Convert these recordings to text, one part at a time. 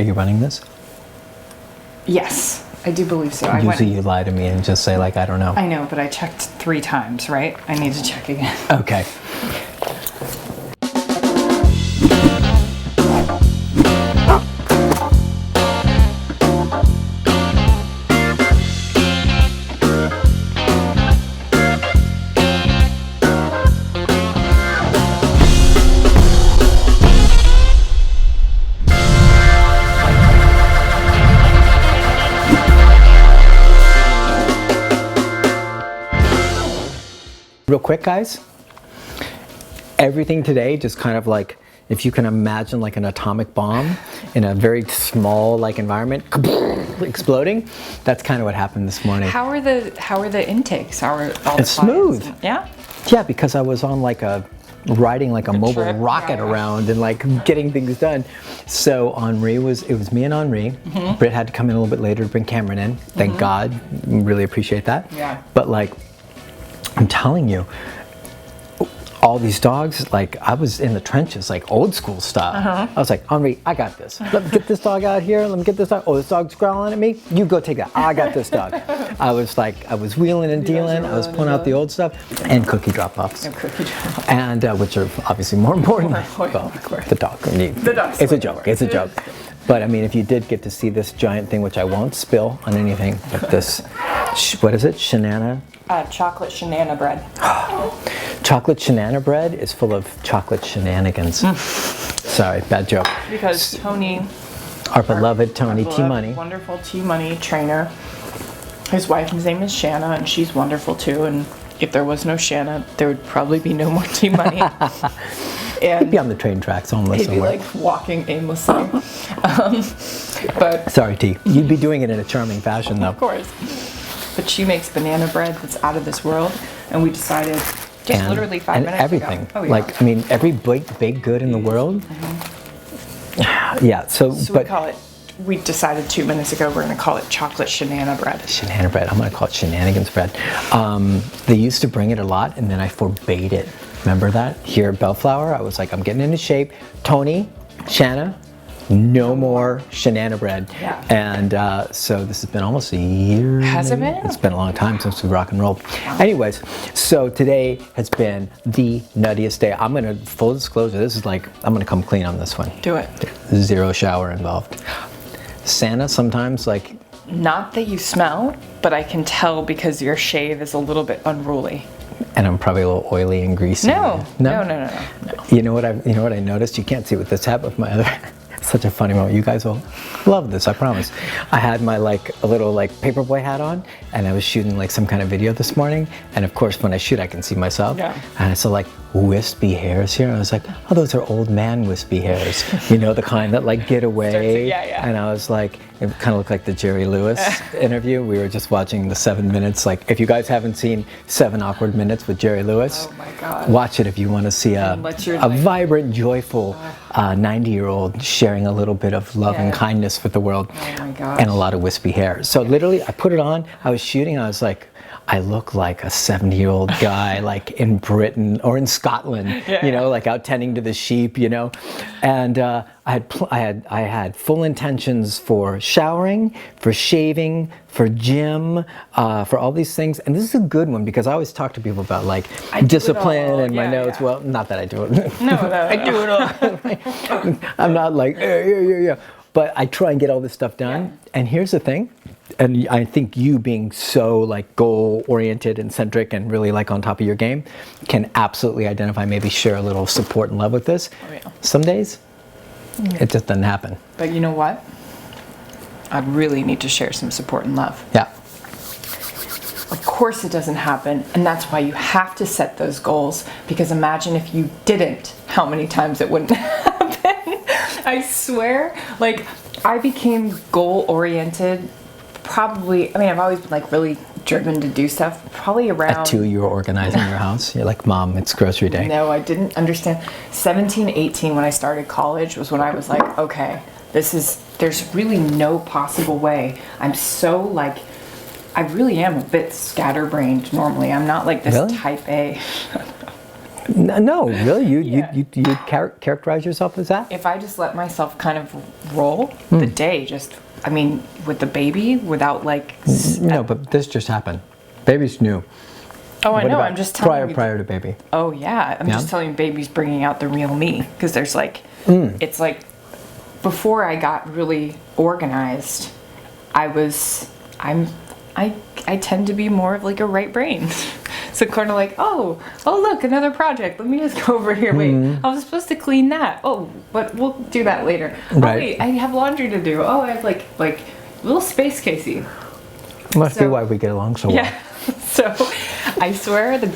you running this? Yes, I do believe so. Usually you lie to me and just say like, I don't know. I know, but I checked 3 times, right? I need to check again. Okay. Real quick, guys, everything today just kind of like, if you can imagine like an atomic bomb in a very small like environment exploding, that's kind of what happened this morning. How are the intakes? How are all It's smooth. Yeah? Yeah, because I was on like riding like a mobile trip. rocket around and like getting things done. So it was me and Henri. Britt had to come in a little bit later to bring Cameron in. Thank God, really appreciate that. Yeah. But like, I'm telling you, all these dogs, like I was in the trenches, like old school style. I was like, Henri, I got this. Let me get this dog out here. Let me get this dog. Oh, this dog's growling at me. You go take that. I got this dog. I was wheeling and dealing. I was pulling out the old stuff and cookie drop-offs. And which are obviously more important. Well, the dog. It's a joke. It's a joke. But I mean, if you did get to see this giant thing, which I won't spill on anything, but this, what is it? Shannana? Chocolate Shannana bread. Chocolate Shannana bread is full of chocolate shenanigans. Sorry, bad joke. Because Tony, our beloved Tony T Money, wonderful T Money trainer, his wife's name is Shanna, and she's wonderful too. And if there was no Shanna, there would probably be no more T Money. And he'd be on the train tracks homeless somewhere. He'd be like walking aimlessly. But sorry, T. You'd be doing it in a charming fashion, though. Of course. But she makes banana bread that's out of this world, and we decided just literally 5 minutes everything. ago. Oh, yeah. Like, I mean, every baked good in the world. Yeah, so but we decided 2 minutes ago we're going to call it chocolate Shannana bread. Shannana bread. I'm going to call it shenanigans bread. They used to bring it a lot, and then I forbade it. Remember that? Here at Bellflower, I was like, I'm getting into shape. Tony, Shanna, no more Shannana bread. Yeah. And so this has been almost a year. Has it been? It's been a long time since we rock and rolled. Anyways, so today has been the nuttiest day. I'm going to, full disclosure, this is like, I'm going to come clean on this one. Do it. Zero shower involved. Santa sometimes like... Not that you smell, but I can tell because your shave is a little bit unruly. And I'm probably a little oily and greasy. No. You know what I noticed? You can't see with this hat with my other. Such a funny moment. You guys will love this, I promise. I had my a little paperboy hat on, and I was shooting like some kind of video this morning. And of course, when I shoot, I can see myself. Yeah. And I saw like wispy hairs here. And I was like, oh, those are old man wispy hairs. You know, the kind that like get away. Yeah. And I was like, it kind of looked like the Jerry Lewis interview. We were just watching the 7 minutes. Like, if you guys haven't seen 7 Awkward Minutes with Jerry Lewis, oh my God, watch it if you want to see a vibrant, joyful 90-year-old sharing a little bit of love and kindness with the world. Oh my gosh. And a lot of wispy hair. So literally, I put it on. I was shooting. I was like, I look like a 70-year-old guy, like in Britain or in Scotland, you know, like out tending to the sheep, you know. And I had full intentions for showering, for shaving, for gym, for all these things. And this is a good one because I always talk to people about like discipline and my notes. Well, not that I do it. No, I do it all. I'm not like, yeah. But I try and get all this stuff done. Yeah. And here's the thing. And I think you being so like goal oriented and centric and really like on top of your game can absolutely identify, maybe share a little support and love with this. Oh, yeah. Some days it just doesn't happen. But you know what? I really need to share some support and love. Yeah. Of course it doesn't happen, and that's why you have to set those goals, because imagine if you didn't, how many times it wouldn't happen. I swear, like I became goal oriented probably, I mean, I've always been like really driven to do stuff, probably around... At 2, you were organizing your house? You're like, Mom, it's grocery day. No, I didn't understand. 17, 18, when I started college was when I was like, okay, there's really no possible way. I'm so like, I really am a bit scatterbrained normally. I'm not like this type A. No, really? Yeah. You characterize yourself as that? If I just let myself kind of roll the day, just, I mean, with the baby, without like... No, but this just happened. Baby's new. Oh, I What know, about I'm just telling you. prior to baby. Oh, yeah, I'm just telling you, baby's bringing out the real me. Because there's like, it's like, before I got really organized, I tend to be more of like a right brain. So kind of like, oh look, another project. Let me just go over here. Wait, I was supposed to clean that. Oh, but we'll do that later. Right. Oh wait, I have laundry to do. Oh, I have like little space Casey. Must be why we get along so well. Yeah. So I swear the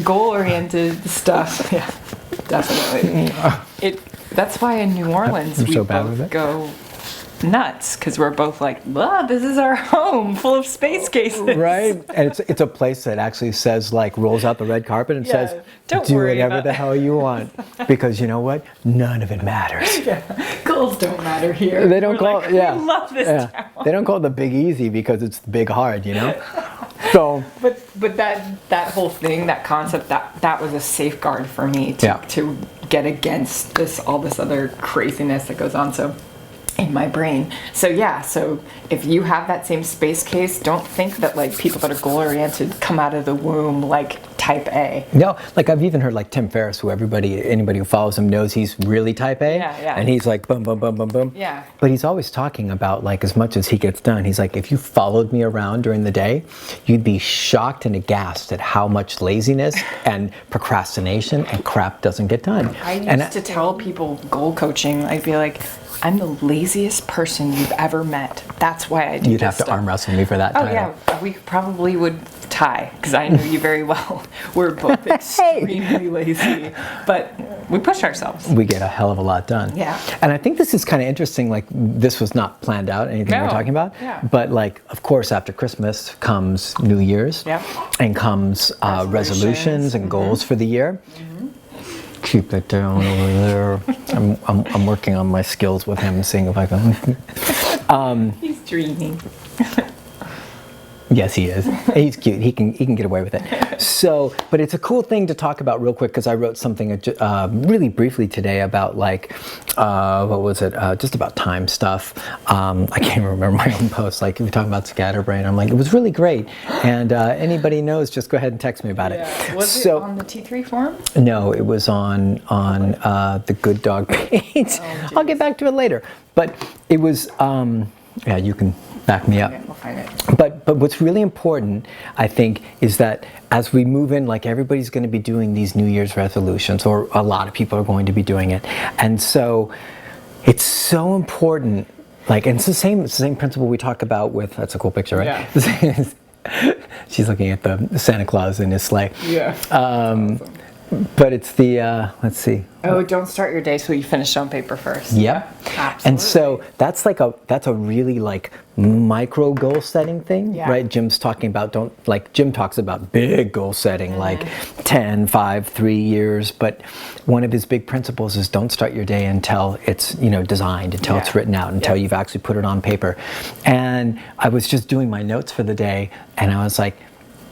goal-oriented stuff. Yeah, definitely. That's why in New Orleans I'm we so bad with both it. go nuts because we're both like, this is our home full of space cases. Right, and it's a place that actually says, like, rolls out the red carpet and Yeah, says, don't do worry whatever about the hell you want, because you know what? None of it matters. Yeah, goals don't matter here. They don't We're call like, it, yeah. We love this town. They don't call it the big easy because it's the big hard, you know. So, But that whole thing, that concept, that was a safeguard for me to get against all this other craziness that goes on. So. In my brain. So yeah, so if you have that same space case, don't think that like people that are goal oriented come out of the womb like type A. no, like I've even heard like Tim Ferriss, who anybody who follows him knows he's really type A. Yeah. And he's like boom, boom, boom, boom, boom. Yeah. But he's always talking about, like, as much as he gets done, he's like, if you followed me around during the day, you'd be shocked and aghast at how much laziness and procrastination and crap doesn't get done. I used to tell people goal coaching, I'd be like, I'm the laziest person you've ever met. That's why I do You'd this have to stuff. arm wrestle me for that title. Yeah, we probably would tie because I know you very well. We're both extremely lazy, but we push ourselves. We get a hell of a lot done. Yeah. And I think this is kind of interesting. Like, this was not planned out, anything we're talking about. Yeah. But, like, of course, after Christmas comes New Year's. Yep. And comes resolutions and goals for the year. Keep that down over there. I'm working on my skills with him, seeing if I can. He's dreaming. Yes, he is. He's cute. He can get away with it. So, but it's a cool thing to talk about real quick because I wrote something really briefly today about, like, what was it? Just about time stuff. I can't even remember my own post. Like, we were talking about scatterbrain. I'm like, it was really great. And anybody knows, just go ahead and text me about it. Was it on the T3 forum? No, it was on the Good Dog page. I'll get back to it later. But it was, yeah, you can back me up. Okay, we'll find it. But what's really important, I think, is that as we move in, like, everybody's going to be doing these New Year's resolutions, or a lot of people are going to be doing it. And so it's so important, like, and it's the same principle we talk about with, that's a cool picture, right? Yeah. She's looking at the Santa Claus in his sleigh. Yeah. Awesome. But it's the, let's see. Oh, don't start your day till you finish on paper first. Yep. Absolutely. And so that's a really, like, micro goal setting thing, right? Jim's talking about, Jim talks about big goal setting, like 10, 5, 3 years. But one of his big principles is don't start your day until it's, designed, until it's written out, until you've actually put it on paper. And I was just doing my notes for the day, and I was like,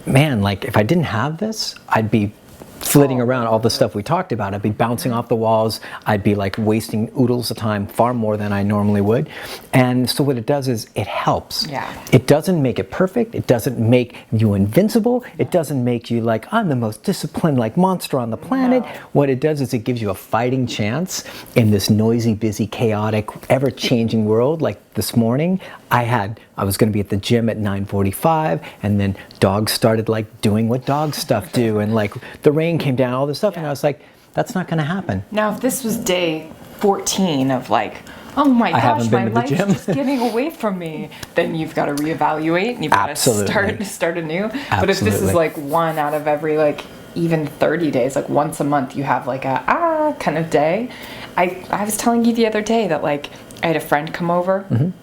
man, like, if I didn't have this, I'd be flitting around all the stuff we talked about. I'd be bouncing off the walls. I'd be, like, wasting oodles of time, far more than I normally would. And so what it does is it helps. Yeah. It doesn't make it perfect. It doesn't make you invincible. It doesn't make you like, I'm the most disciplined, like, monster on the planet. No. What it does is it gives you a fighting chance in this noisy, busy, chaotic, ever-changing world. Like this morning, I was going to be at the gym at 9:45, and then dogs started, like, doing what dog stuff do, and, like, the rain came down, all this stuff, and I was like, that's not going to happen. Now, if this was day 14 of, like, oh my gosh, my life's just getting away from me, then you've got to reevaluate and you've got to start anew. Absolutely. But if this is, like, one out of every, like, even 30 days, like, once a month you have, like, a kind of day. I was telling you the other day that, like, I had a friend come over and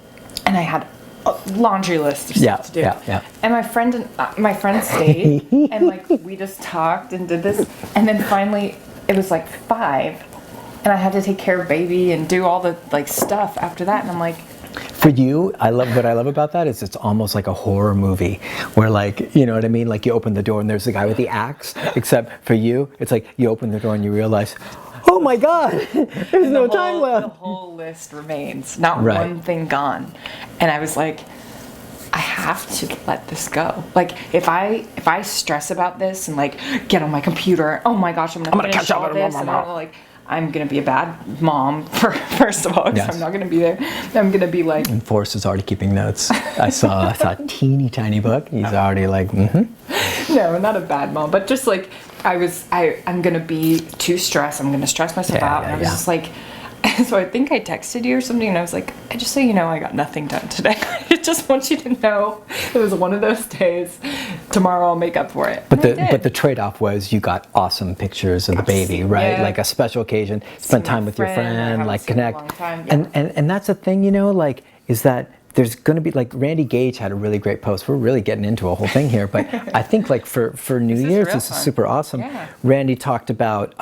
I had a laundry list of stuff to do. And my friend stayed and, like, we just talked and did this, and then finally it was like 5 and I had to take care of baby and do all the, like, stuff after that, and I'm like, For you, what I love about that is it's almost like a horror movie where, like, you know what I mean? Like, you open the door and there's the guy with the axe, except for you, it's like you open the door and you realize, oh my God, there's no time left. The whole list remains, not Right. one thing gone. And I was like, I have to let this go. Like, if I stress about this and like get on my computer, oh my gosh, I'm gonna finish catch up all on this, and I'm like, I'm gonna be a bad mom first of all, because Yes. I'm not gonna be there. I'm gonna be like, And Forrest is already keeping notes. I saw a teeny tiny book. He's already like, no, not a bad mom, but just like I'm gonna be too stressed. I'm gonna stress myself out. And I was just like, so I think I texted you or something, and I was like, I just so you know, I got nothing done today. I just want you to know it was one of those days. Tomorrow I'll make up for it. But the trade-off was you got awesome pictures of the baby, right? Yeah. Like a special occasion, spend time with your friend, like connect. And that's the thing, you know, like, is that there's going to be, like, Randy Gage had a really great post. We're really getting into a whole thing here, but I think, like, for New Year's, this is super awesome. Yeah. Randy talked about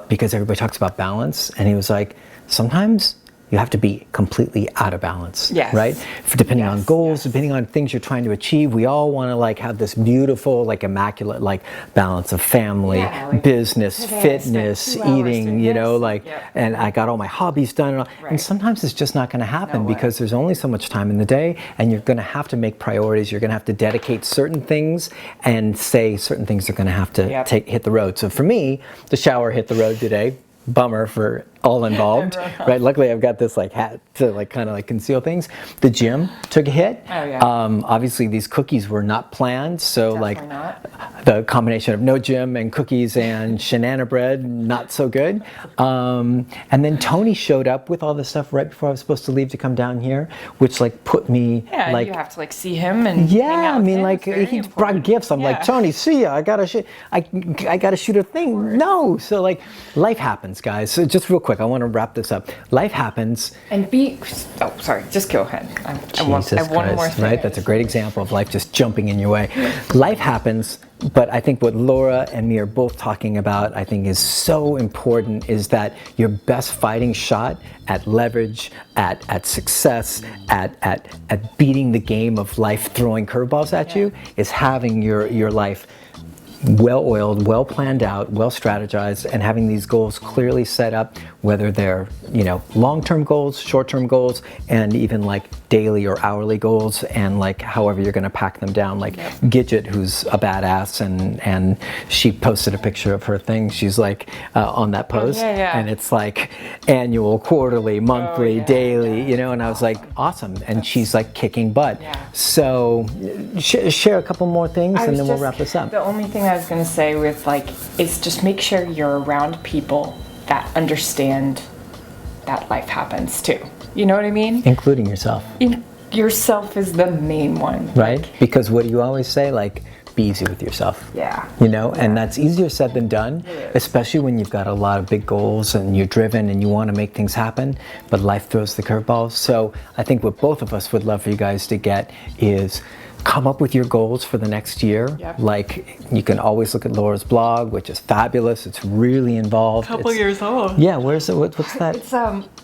because everybody talks about balance, and he was like, sometimes you have to be completely out of balance, right? Depending on goals, depending on things you're trying to achieve, we all want to, like, have this beautiful, like, immaculate, like, balance of family, like, business, fitness, eating, you know, like, and I got all my hobbies done, and sometimes it's just not going to happen because there's only so much time in the day, and you're going to have to make priorities. You're going to have to dedicate certain things and say certain things are going to have to hit the road. So for me, the shower hit the road today. Bummer for all involved, right? Luckily, I've got this, like, hat to, like, kind of like conceal things. The gym took a hit. Obviously, these cookies were not planned, so Definitely like the combination of no gym and cookies and Shannana bread, not so good. And then Tony showed up with all this stuff right before I was supposed to leave to come down here, which, like, put me like, you have to, like, see him and hang out with him. Like, he brought gifts. I'm like, Tony, see ya. I gotta shoot a thing. No, so, like, life happens, guys. So just real quick, I want to wrap this up. Life happens. And just go ahead. I have one more thing. Right? That's a great example of life just jumping in your way. Life happens, but I think what Laura and me are both talking about, I think, is so important, is that your best fighting shot at leverage, at success, at beating the game of life throwing curveballs at you, is having your life well-oiled, well-planned out, well-strategized, and having these goals clearly set up, whether they're, you know, long-term goals, short-term goals, and even like daily or hourly goals, and like however you're going to pack them down. Like Gidget, who's a badass, and she posted a picture of her thing. She's like on that post, and it's like annual, quarterly, monthly, daily, you know, and I was like, awesome. And she's like kicking butt. So share a couple more things, and then we'll wrap this up. The only thing I was going to say with, like, is just make sure you're around people that understand that life happens too. You know what I mean? Including yourself. Yourself is the main one. Right? Like, because what do you always say? Like, be easy with yourself. Yeah. You know, and that's easier said than done, especially when you've got a lot of big goals and you're driven and you want to make things happen, but life throws the curveballs. So I think what both of us would love for you guys to get is come up with your goals for the next year. Like, you can always look at Laura's blog, which is fabulous. It's really involved. Couple years old. Yeah, where's it? What's that? It's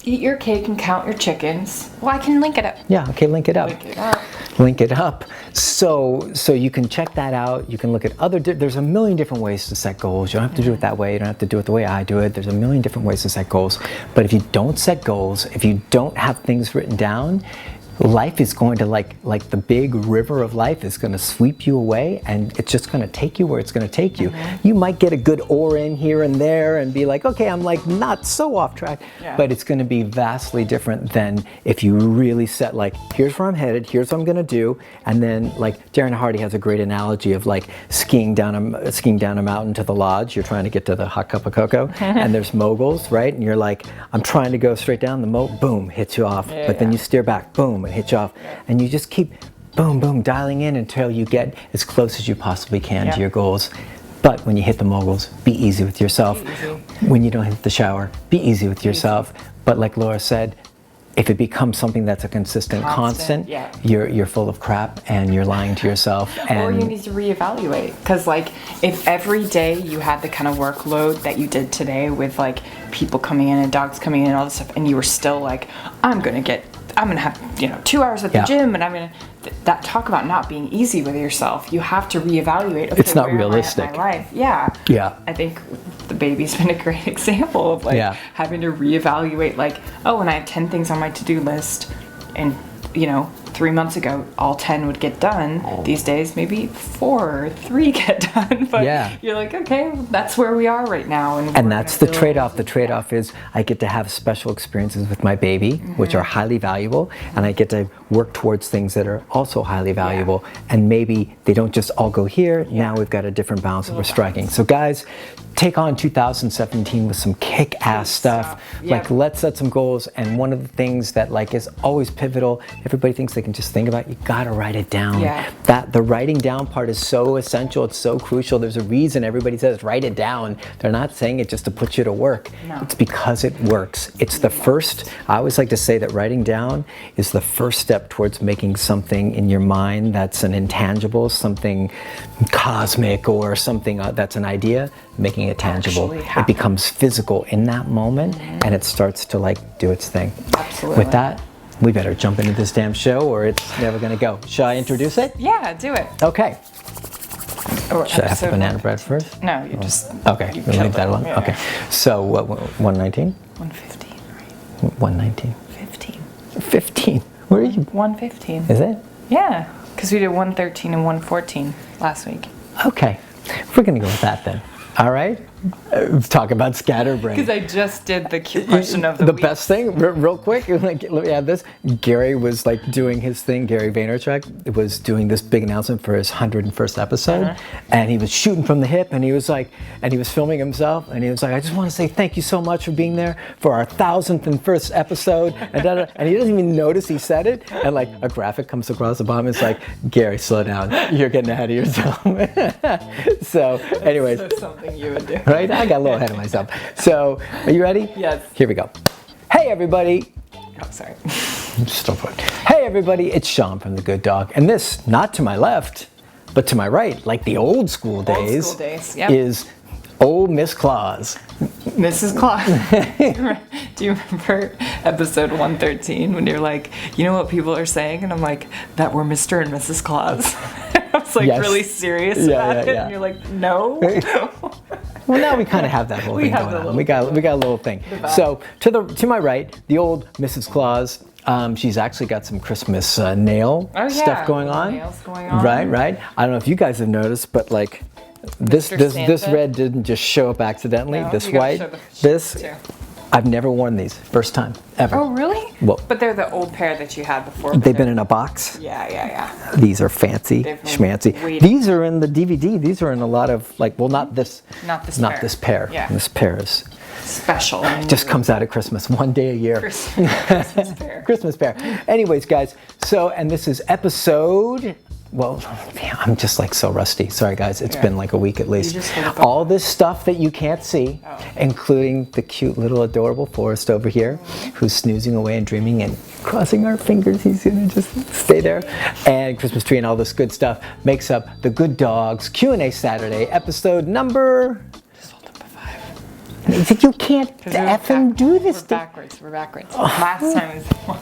eat your cake and count your chickens. Well, I can link it up. Yeah, okay, link it up. Link it up. Link it up. So you can check that out. You can look at there's a million different ways to set goals. You don't have to do it that way. You don't have to do it the way I do it. There's a million different ways to set goals. But if you don't set goals, if you don't have things written down, life is going to, like the big river of life is going to sweep you away, and it's just going to take you where it's going to take you. You might get a good oar in here and there and be like, okay, I'm like not so off track, but it's going to be vastly different than if you really set, like, here's where I'm headed, here's what I'm going to do, and then, like, Darren Hardy has a great analogy of, like, skiing down a mountain to the lodge. You're trying to get to the hot cup of cocoa, and there's moguls, right? And you're like, I'm trying to go straight down, boom, hits you off, but then you steer back, boom, hit you off, and you just keep boom dialing in until you get as close as you possibly can to your goals. But when you hit the moguls, be easy with yourself. When you don't hit the shower, be easy with yourself. But like Laura said, if it becomes something that's a constant, you're full of crap and you're lying to yourself. Or you need to reevaluate, because, like, if every day you had the kind of workload that you did today with, like, people coming in and dogs coming in and all this stuff, and you were still like, I'm gonna get I'm gonna have 2 hours at the gym, and I'm gonna that talk about not being easy with yourself. You have to reevaluate. Okay, it's not where realistic. Am I at in my life? Yeah. I think the baby's been a great example of having to reevaluate. Like, oh, when I had 10 things on my to-do list, and 3 months ago, all 10 would get done. These days, maybe 4 or 3 get done. But you're like, okay, that's where we are right now. And that's the trade-off. The trade-off is I get to have special experiences with my baby, which are highly valuable, and I get to work towards things that are also highly valuable. And maybe they don't just all go here. Now we've got a different balance that we're striking. So guys, take on 2017 with some kick-ass stuff. Like, let's set some goals. And one of the things that is always pivotal, everybody thinks they can just think about, you gotta write it down. That the writing down part is so essential, it's so crucial. There's a reason everybody says write it down. They're not saying it just to put you to work. It's because it works. It's the first, I always like to say that writing down is the first step towards making something in your mind that's an intangible, something cosmic, or something that's an idea, making it tangible. It becomes physical in that moment, and it starts to do its thing. Absolutely. With that, we better jump into this damn show, or it's never gonna go. Shall I introduce it? Yeah, do it. Okay. Or should I have the banana bread first? No, you just. Okay, we'll leave that alone. Yeah. Okay. So what? 119. 115, right? 119. 15. 15. Where are you? 115. Is it? Yeah, because we did 113 and 114 last week. Okay, we're gonna go with that then. All right. Talk about scatterbrain. Because I just did the cute question of the week. Best thing, real quick, let me add this. Gary was doing his thing. Gary Vaynerchuk was doing this big announcement for his 101st episode, and he was shooting from the hip, and he was filming himself, and he was like, I just want to say thank you so much for being there for our 1,001st episode, and he doesn't even notice he said it, and a graphic comes across the bottom. It's like, Gary, slow down, you're getting ahead of yourself. So, anyways, That's something you would do. Right? I got a little ahead of myself. So, are you ready? Yes. Here we go. Hey, everybody. Oh, sorry. Still put. Hey, everybody. It's Sean from The Good Dog. And this, not to my left, but to my right, like the old school days, is old Miss Claus. Mrs. Claus. Do you remember episode 113 when you're like, you know what people are saying? And I'm like, that we're Mr. and Mrs. Claus. I was really serious about it. And you're like, no. Well, now we kind of have that whole thing going on. We got a little thing. So to my right, the old Mrs. Claus. She's actually got some Christmas nail stuff going on. Nails going on. Right. I don't know if you guys have noticed, but this red didn't just show up accidentally. No, this white, I've never worn these. First time ever. Oh, really? Well, but they're the old pair that you had before. They've been in a box. Yeah. These are fancy, schmancy. These are in the DVD. These are in a lot of not this pair. Yeah. This pair is special. It just comes out at Christmas, one day a year. Christmas pair. Christmas pair. Anyways, guys. So, and this is episode. Well, I'm just so rusty. Sorry, guys. It's been a week at least. All this stuff that you can't see, including the cute little adorable Forrest over here, who's snoozing away and dreaming and crossing our fingers. He's gonna just stay there. And Christmas tree and all this good stuff makes up the Good Dogs Q&A Saturday episode number. Just hold up a 5. You can't effing do this. We're backwards. Last time was 1.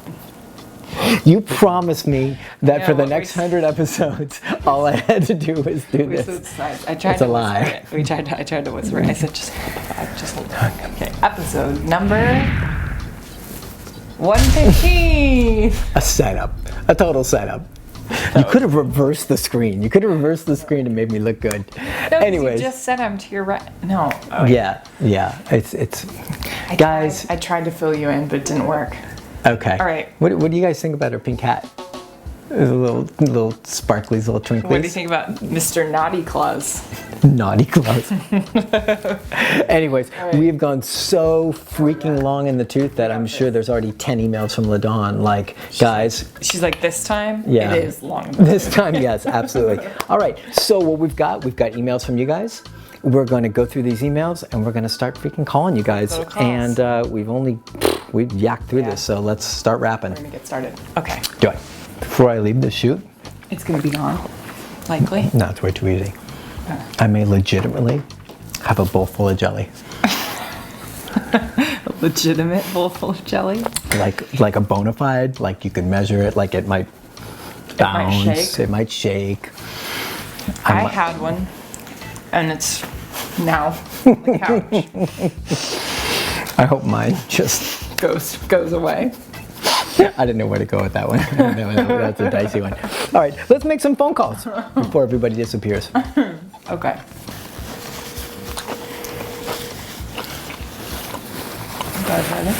You promised me that for the next 100 episodes, all I had to do was do this. I tried it's a lie. I tried to whisper it. I said, just hold the 5. Just hold it. Okay. Episode number 115. A setup. A total setup. You could have reversed the screen. You could have reversed the screen and made me look good. No, anyways, you just said I'm to your right. No. Oh, yeah. It's. Guys, I tried to fill you in, but it didn't work. Okay. All right. What do you guys think about our pink hat? A little sparklies, little twinklies. What do you think about Mr. Naughty Claus? Naughty Claus. Anyways, we have gone so freaking long in the tooth that I'm sure there's already 10 emails from LaDawn. Guys. She's like, this time? Yeah. It is long. This time, yes, absolutely. All right. So what we've got emails from you guys. We're going to go through these emails and we're going to start freaking calling you guys. And we've yacked through this, so let's start rapping. We're going to get started. Okay. Do it. Before I leave the shoot. It's going to be gone, likely. No, it's way too easy. I may legitimately have a bowl full of jelly. A legitimate bowl full of jelly? Like a bona fide, like you could measure it, like it might bounce, it might shake. I had one, and it's now on the couch. I hope mine just goes away. I didn't know where to go with that one. That's a dicey one. All right, let's make some phone calls before everybody disappears. Okay. You guys ready?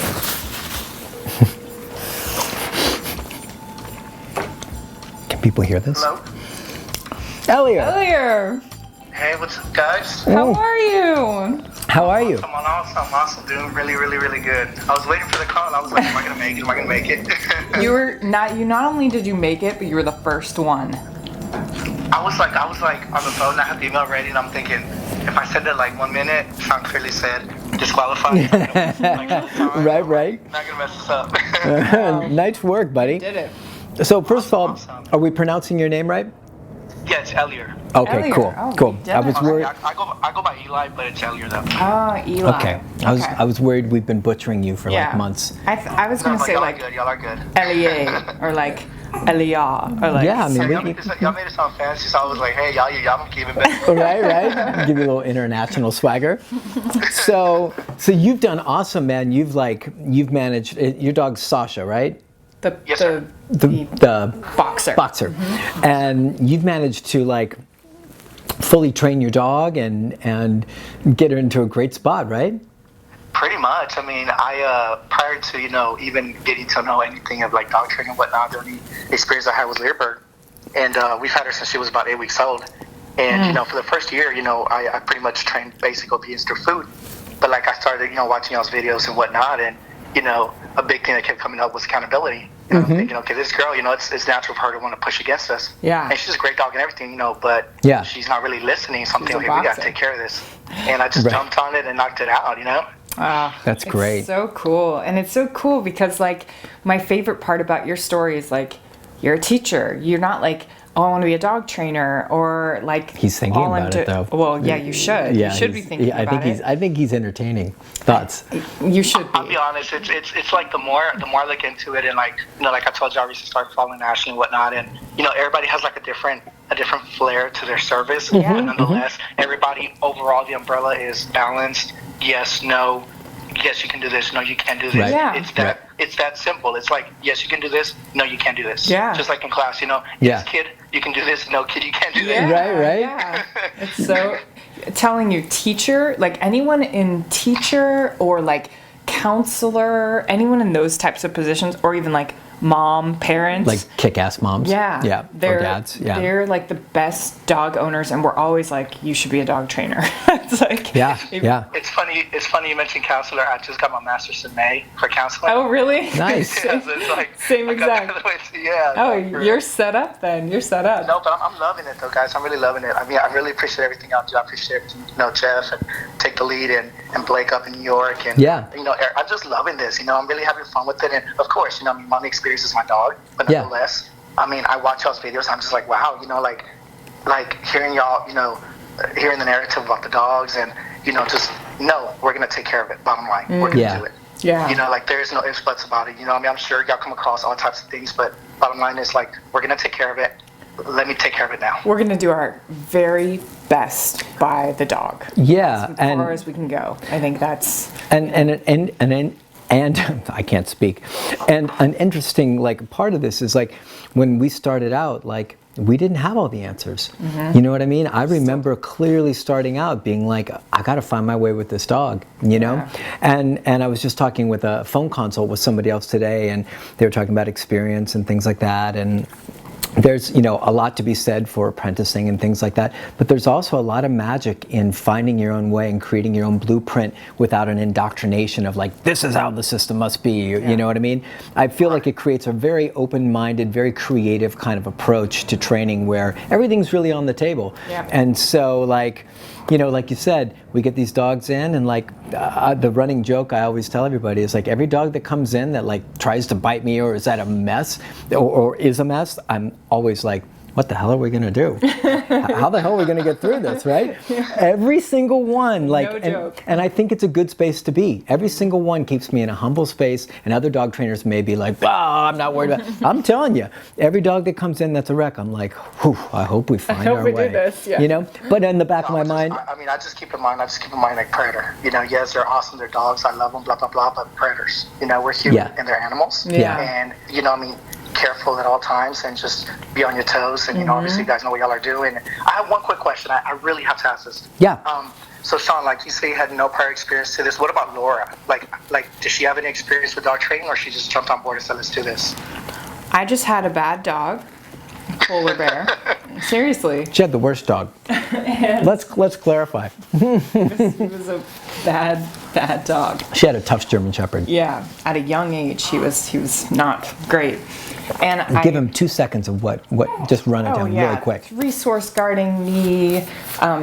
Can people hear this? Hello. Elliot, Earlier. Hey, what's up, guys? How are you? how are you? I'm awesome. Doing really good. I was waiting for the call. I was like, am I gonna make it? Am I gonna make it? You not only did you make it, but you were the first one. I was like on the phone. I had the email ready, and I'm thinking, if I said that like 1 minute, sound clearly said, disqualified. Right. Not gonna mess this up. Nice work, buddy. Did it. So first of all, Awesome. are we pronouncing your name right? Yeah, it's Elier. Okay, Elliot. cool. Oh, Cool. we did I was it. worried. I go by Eli, but it's Elier though. Oh, Eli. Okay. I was worried we've been butchering you for like months. I was gonna say y'all like are good. Y'all are good. Elie or like Elia or like. Yeah, I mean, Y'all made it sound fancy, so I was like, hey, y'all gonna keep it better. right. Give you a little international swagger. So you've done awesome, man. You've managed your dog's Sasha, right? Yes, sir. The boxer. Mm-hmm. And you've managed to like fully train your dog and get her into a great spot, right? Pretty much. I mean, I prior to even getting to know anything of like dog training and whatnot, the only experience I had was Learberg, and we've had her since she was about 8 weeks old. And for the first year, I pretty much trained basic obedience through food. But like I started, watching y'all's videos and whatnot, and a big thing that kept coming up was accountability. And I'm thinking, okay, this girl, it's natural for her to want to push against us. Yeah. And she's a great dog and everything, but Yeah. she's not really listening. So I'm She's a thinking, okay, we got to boxer. take care of this. And I just Right. jumped on it and knocked it out, That's great. It's so cool. And it's so cool because like my favorite part about your story is like you're a teacher. You're not like, oh, I want to be a dog trainer or like He's thinking all about it, though. Well, yeah, you should. Yeah, you should be thinking about it. I think he's entertaining. Thoughts? You should I'll be. be honest, it's like the more I look into it, and like like I told you, I recently started following Ashley and whatnot, and everybody has like a different flair to their service, but nonetheless, everybody overall, the umbrella is balanced. Yes, no, yes, you can do this. No, you can't do this. Right. Yeah. It's that simple. It's like, yes, you can do this. No, you can't do this. Yeah. Just like in class, Yeah. yes, kid, you can do this. No, kid, you can't do Yeah, that. Right. Yeah. It's so telling you teacher, like anyone in teacher or like counselor, anyone in those types of positions, or even like mom, parents. Like kick-ass moms. Yeah. Yeah. They're Or dads. Yeah. They're like the best dog owners, and we're always like, you should be a dog trainer. It's like Yeah. Yeah. It's funny you mentioned counselor. I just got my master's in May for counseling. Oh, really? Nice. Yeah, so it's like, Same I got exact. yeah. Oh, for- you're set up then. You're set up. No, but I'm loving it though, guys. I'm really loving it. I mean, I really appreciate everything y'all do. I appreciate everything, Jeff and Take the Lead and Blake up in New York, and Yeah. I'm just loving this. I'm really having fun with it, and of course, my only experience is my dog, but Yeah. nonetheless, I mean, I watch y'all's videos. I'm just like, wow, like hearing y'all, hearing the narrative about the dogs, and just we're gonna take care of it. Bottom line, we're gonna Yeah. do it. Yeah. Like there's no ifs buts about it. I mean, I'm sure y'all come across all types of things, but bottom line is like we're gonna take care of it. Let me take care of it now. We're gonna do our very best by the dog. Yeah. As far as we can go. I think that's And I can't speak. And an interesting part of this is like when we started out, like we didn't have all the answers. You know what I mean? I remember clearly starting out being like, I got to find my way with this dog, Yeah. And I was just talking with a phone consult with somebody else today, and they were talking about experience and things like that. And there's a lot to be said for apprenticing and things like that, but there's also a lot of magic in finding your own way and creating your own blueprint without an indoctrination of like, this is how the system must be. You know what I mean? I feel like it creates a very open-minded, very creative kind of approach to training where everything's really on the table. Yeah. And so like you said, we get these dogs in, and like the running joke I always tell everybody is like every dog that comes in that like tries to bite me or is at a mess or is a mess, I'm always like, what the hell are we going to do? How the hell are we going to get through this, right? Every single one, like, No joke. and I think it's a good space to be. Every single one keeps me in a humble space, and other dog trainers may be like, I'm not worried about it. I'm telling you, every dog that comes in that's a wreck, I'm like, whew, I hope we find our we way. do this, yeah. You know? But in the back of my mind, I just keep in mind like Predator. You know, yes, they're awesome, they're dogs, I love them, blah, blah, blah, but predators. You know, we're human and they're animals. Yeah. And, you know, I mean, careful at all times and just be on your toes. And, you know, obviously you guys know what y'all are doing. I have one quick question. I really have to ask this. Yeah. So, Sean, like you say, you had no prior experience to this. What about Laura? Like, does she have any experience with dog training, or she just jumped on board and said, let's do this? I just had a bad dog, polar bear. Seriously. she had the worst dog. Let's clarify. He was a bad dog. She had a tough German Shepherd. Yeah, at a young age, he was not great. And Give him 2 seconds of what just run it down really quick. Resource guarding me,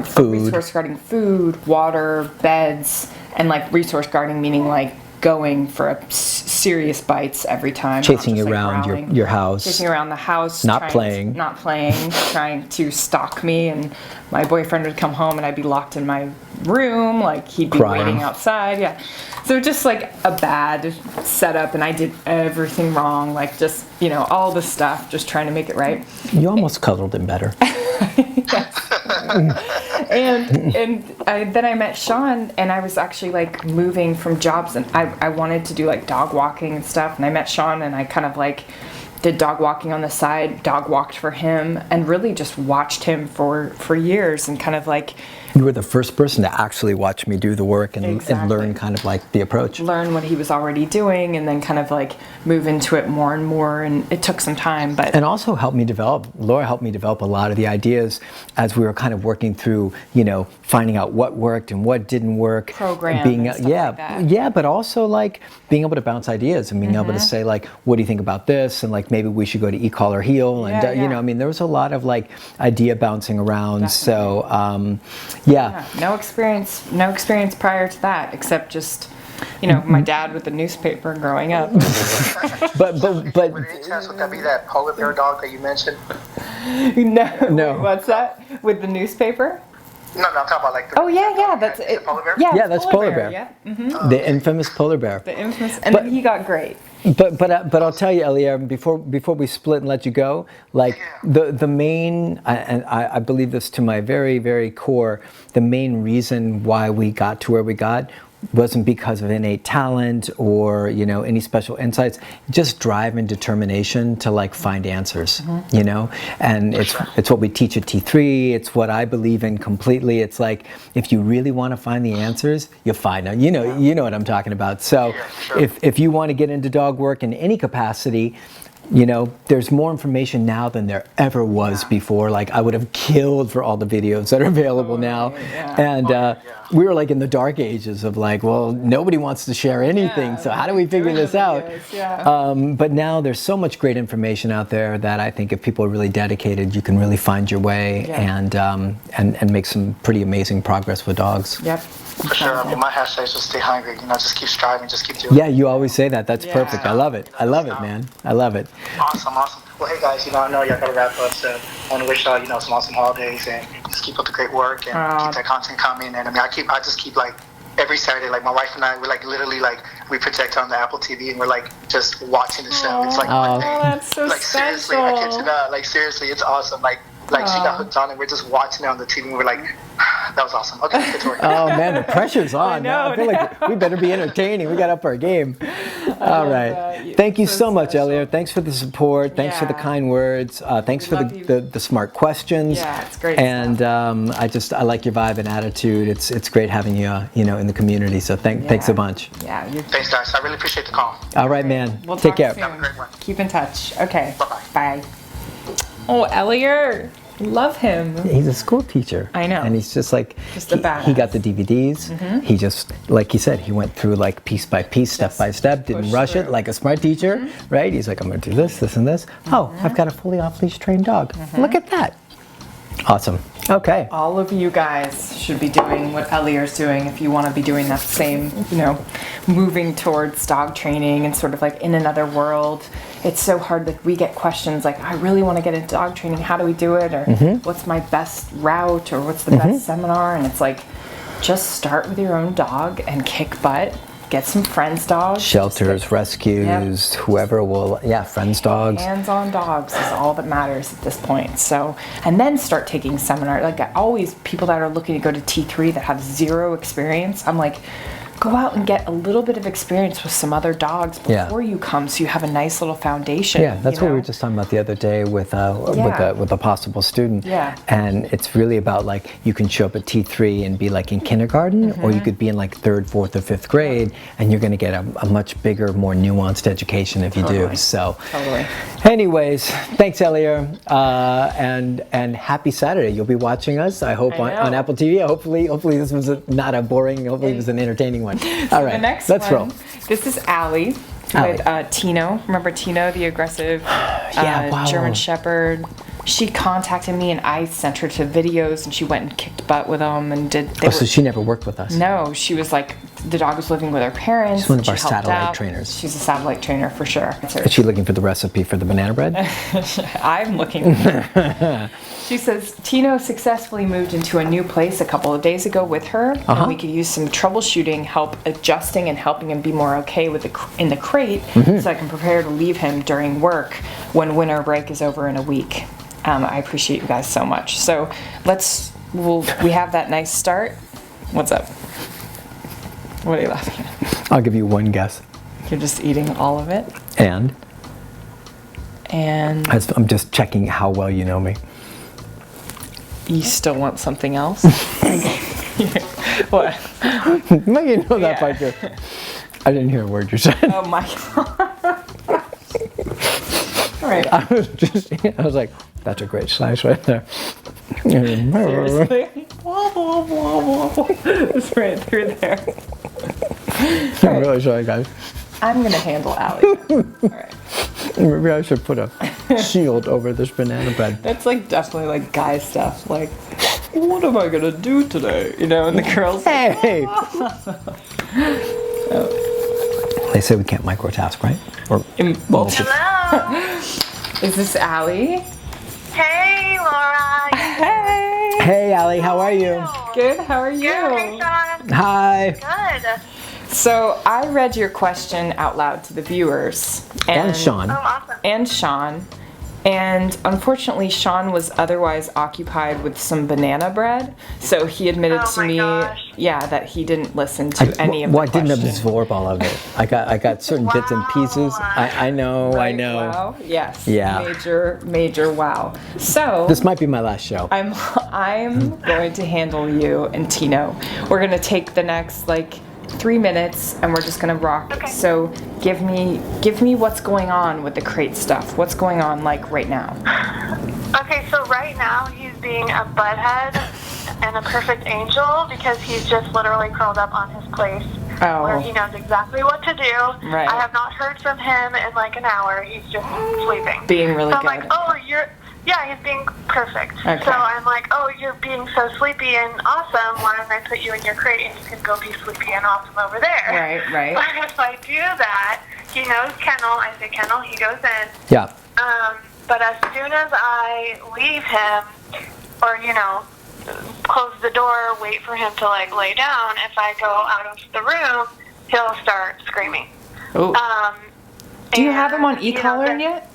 Food. resource guarding food, water, beds, and like resource guarding meaning like going for serious bites every time. Chasing not just, like, around growling. your house. Chasing around the house. Not playing, trying to stalk me, and my boyfriend would come home and I'd be locked in my room, like he'd be Crying. waiting outside. Yeah. So just like a bad setup, and I did everything wrong, like just, you know, all the stuff, just trying to make it right. You almost cuddled him better. Then I met Sean, and I was actually like moving from jobs, and I wanted to do like dog walking and stuff, and I met Sean, and I kind of like did dog walking on the side, dog walked for him, and really just watched him for years, and kind of like You were the first person to actually watch me do the work and learn kind of like the approach. Learn what he was already doing, and then kind of like move into it more and more, and it took some time, but And also Laura helped me develop a lot of the ideas as we were kind of working through, you know, finding out what worked and what didn't work. Program and stuff like that. Yeah, but also like being able to bounce ideas and being able to say like, what do you think about this? And like, maybe we should go to e-collar heel. And, you know, I mean, there was a lot of like idea bouncing around. Definitely. So, yeah. No experience prior to that, except just, you know, my dad with the newspaper growing up. But Would any chance would that be that polar bear dog that you mentioned? No. Wait, what's that? With the newspaper? No, I'm talking about like the... Oh yeah, that's Is it. it polar bear? Yeah, Yeah, that's polar bear. Yeah. The infamous polar bear. The infamous, and then he got great. But I'll tell you, Elia, before we split and let you go, like the main, and I believe this to my very, very core, the main reason why we got to where we got wasn't because of innate talent or, you know, any special insights, just drive and determination to like find answers, you know, and it's what we teach at T3. It's what I believe in completely. It's like, if you really want to find the answers, you'll find them. You know what I'm talking about. So if you want to get into dog work in any capacity, you know, there's more information now than there ever was before. Like, I would have killed for all the videos that are available now. And we were like in the dark ages of like, well, nobody wants to share anything. So how do we figure this out? But now there's so much great information out there that I think if people are really dedicated, you can really find your way and make some pretty amazing progress with dogs. Yep. For sure. I mean, my hashtag is just stay hungry. You know, just keep striving, just keep doing it. Yeah, you always say that. That's perfect. I love it. I love it, man. I love it. Awesome. Well, hey guys, you know, I know y'all gotta wrap up, so I want to wish y'all, you know, some awesome holidays, and just keep up the great work and keep that content coming. And I mean, I just keep like every Saturday, like my wife and I, we're like literally like we project on the Apple TV and we're like just watching the show. It's like one thing. That's so like special. seriously, I kid you not. Like seriously, it's awesome. Like she got hooked on it. We're just watching it on the TV and we're like, that was awesome. Okay, let's get to work. Oh man, the pressure's on. Now I feel like we better be entertaining. We got up our game. All right. Thank you so much, Elliot. Thanks for the support. Thanks for the kind words. Thanks for the smart questions. Yeah, it's great. And I like your vibe and attitude. It's great having you, you know, in the community. So thanks a bunch. Yeah. Thanks, guys. I really appreciate the call. All right, man. We'll Take talk care. soon. Have a great one. Keep in touch. Okay. Bye-bye. Bye. Oh, Elliot. Love him. He's a school teacher. I know. And he's just like, Just a badass. he got the DVDs. He just, like he said, he went through like piece by piece, step by step, didn't rush it like a smart teacher, right? He's like, I'm going to do this, this, and this. Oh, I've got a fully off-leash trained dog. Look at that. Awesome. Okay. All of you guys should be doing what Elier's doing if you want to be doing that same, moving towards dog training and sort of like in another world. It's so hard that we get questions like, I really want to get into dog training. How do we do it? Or what's my best route? Or what's the best seminar? And it's like, just start with your own dog and kick butt. Get some friends' dogs. Shelters, rescues, whoever will, friends' dogs. Hands-on dogs is all that matters at this point. So, and then start taking seminars. Like always, people that are looking to go to T3 that have zero experience, I'm like, go out and get a little bit of experience with some other dogs before you come, so you have a nice little foundation. Yeah, that's what we were just talking about the other day with a possible student. Yeah. And it's really about like, you can show up at T3 and be like in kindergarten, or you could be in like 3rd, 4th, or 5th grade, and you're going to get a much bigger, more nuanced education if you do. So, anyways, thanks, Elier, and happy Saturday. You'll be watching us, I hope, on Apple TV. Hopefully this was not a boring. Hopefully it was an entertaining one. All right, the next let's roll. This is Allie with Tino. Remember Tino, the aggressive German Shepherd? She contacted me and I sent her to videos and she went and kicked butt with them and did. So she never worked with us? No, she was like, the dog was living with her parents. She's one of our satellite trainers. She's a satellite trainer for sure. Is she looking for the recipe for the banana bread? I'm looking for it. She says, Tino successfully moved into a new place a couple of days ago with her, and we could use some troubleshooting help adjusting and helping him be more okay with in the crate so I can prepare to leave him during work when winter break is over in a week. I appreciate you guys so much. So we have that nice start. What's up? What are you laughing at? I'll give you one guess. You're just eating all of it? And? I'm just checking how well you know me. You still want something else? What? Maybe you know that part too. I didn't hear a word you said. Oh my god. All right. I was like, that's a great slice right there. Seriously? It's right through there. I'm really sorry, guys. I'm gonna handle Allie. All right. Maybe I should put a shield over this banana bread. That's like definitely like guy stuff. Like, what am I gonna do today? And the girls. Hey. They say we can't microtask, right? Hello. Is this Allie? Hey, Laura. Hey. Hey, Allie, how are you? Good. How are you? Good. Hey, Sean. Hi. Good. So I read your question out loud to the viewers. And Sean. Oh, awesome. And Sean. And unfortunately, Sean was otherwise occupied with some banana bread. So he admitted to me, that he didn't listen to any of the I didn't questions. absorb all of it. I got certain bits and pieces. I know. Wow. Yes. Yeah. Major wow. So this might be my last show. I'm going to handle you and Tino. We're gonna take the next 3 minutes and we're just gonna rock. Okay. So give me what's going on with the crate stuff. What's going on right now? Okay, so right now he's being a butthead and a perfect angel because he's just literally curled up on his place where he knows exactly what to do. Right. I have not heard from him in an hour. He's just sleeping. Being really so I'm good. like, oh, he's being perfect. Okay. So I'm like, oh, you're being so sleepy and awesome. Why don't I put you in your crate and you can go be sleepy and awesome over there? Right. But if I do that, he knows kennel. I say kennel, he goes in. Yeah. But as soon as I leave him, or close the door, wait for him to lay down, if I go out of the room, he'll start screaming. Ooh. Do you have him on e-collar yet?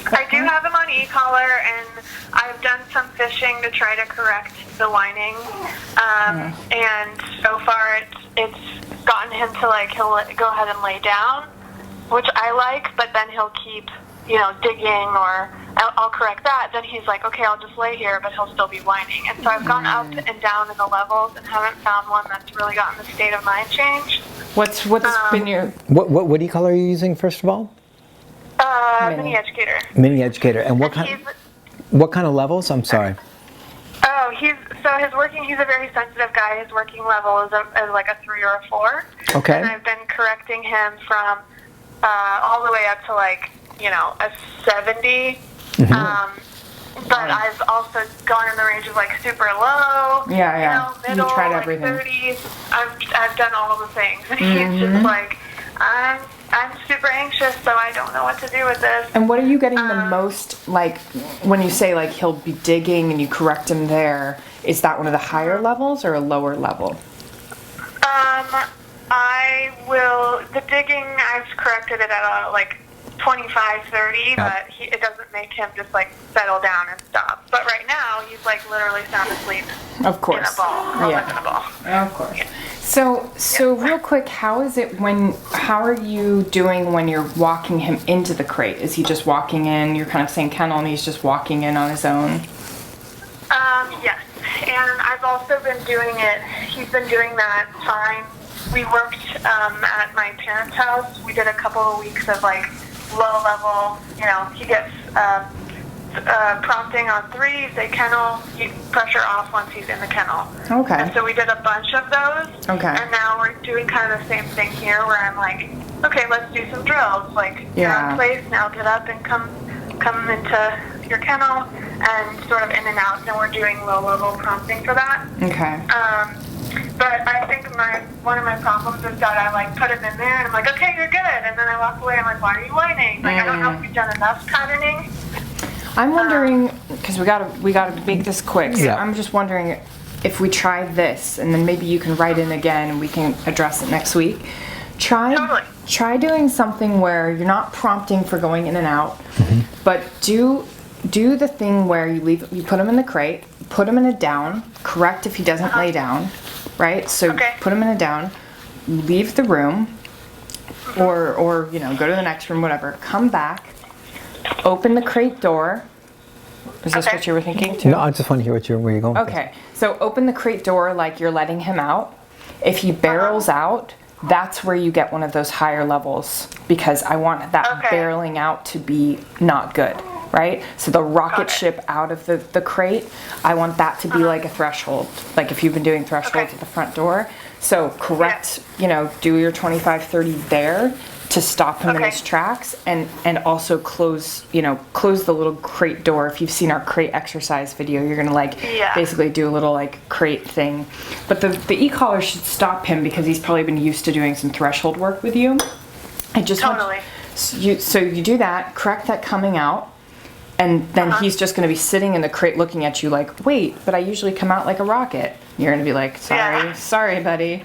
I do have him on e-collar, and I've done some fishing to try to correct the whining. And so far, it's gotten him to he'll go ahead and lay down, which I like. But then he'll keep digging, or I'll correct that. Then he's like, okay, I'll just lay here, but he'll still be whining. And so I've gone up and down in the levels and haven't found one that's really gotten the state of mind change. What's been your What e-collar are you using first of all? Mini educator. Mini educator, and what kind of levels? I'm sorry. Oh, he's a very sensitive guy. His working level is a 3 or a 4. Okay. And I've been correcting him from all the way up to a 70. But I've also gone in the range of like super low, middle, You tried like everything. 30s. I've done all of the things. And he's just like, I'm super anxious, so I don't know what to do with this. And what are you getting the most, like, when you say like he'll be digging and you correct him there, is that one of the higher levels or a lower level? The digging, I've corrected it at like 25, 30, but it doesn't make him just like settle down and stop. But right now, he's like literally sound asleep Of course. in a ball, curled up in a ball. Of course. So real quick, how are you doing when you're walking him into the crate? Is he just walking in, you're kind of saying kennel, and he's just walking in on his own? Yes, and I've also been doing it, he's been doing that fine. We worked at my parents' house. We did a couple of weeks of like low level, he gets prompting on 3, say kennel, pressure off once he's in the kennel. Okay. And so we did a bunch of those. Okay. And now we're doing kind of the same thing here where I'm like, okay, let's do some drills. Like, you're in place, now get up and come into your kennel and sort of in and out. And we're doing low level prompting for that. Okay. But I think one of my problems is that I like put him in there and I'm like, okay, you're good. And then I walk away and I'm like, why are you whining? Like, I don't know if you've done enough patterning. I'm wondering, because we gotta make this quick. So Yeah. I'm just wondering if we try this, and then maybe you can write in again and we can address it next week. Totally. Try doing something where you're not prompting for going in and out, but do the thing where you put him in the crate, put him in a down, correct if he doesn't lay down, right? So put him in a down, leave the room, or go to the next room, whatever. Come back, open the crate door. Is this what you were thinking too? No, I just want to hear where you're going. Okay, so open the crate door like you're letting him out. If he barrels out, that's where you get one of those higher levels, because I want that barreling out to be not good, right? So the rocket ship out of the crate, I want that to be like a threshold, like if you've been doing thresholds at the front door. So correct, do your 25, 30 there to stop him in his tracks, and also close the little crate door. If you've seen our crate exercise video, you're gonna basically do a little crate thing. But the e-collar should stop him because he's probably been used to doing some threshold work with you. I just so you do that, correct that coming out, and then he's just gonna be sitting in the crate looking at you like, wait, but I usually come out like a rocket. You're gonna be like, sorry, buddy.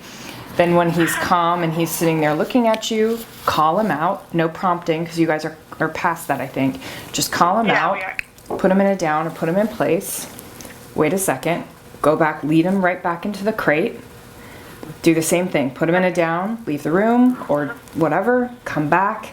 Then when he's calm and he's sitting there looking at you, call him out. No prompting, because you guys are past that, I think. Just call him out, put him in a down or put him in place. Wait a second. Go back, lead him right back into the crate. Do the same thing. Put him in a down, leave the room or whatever. Come back,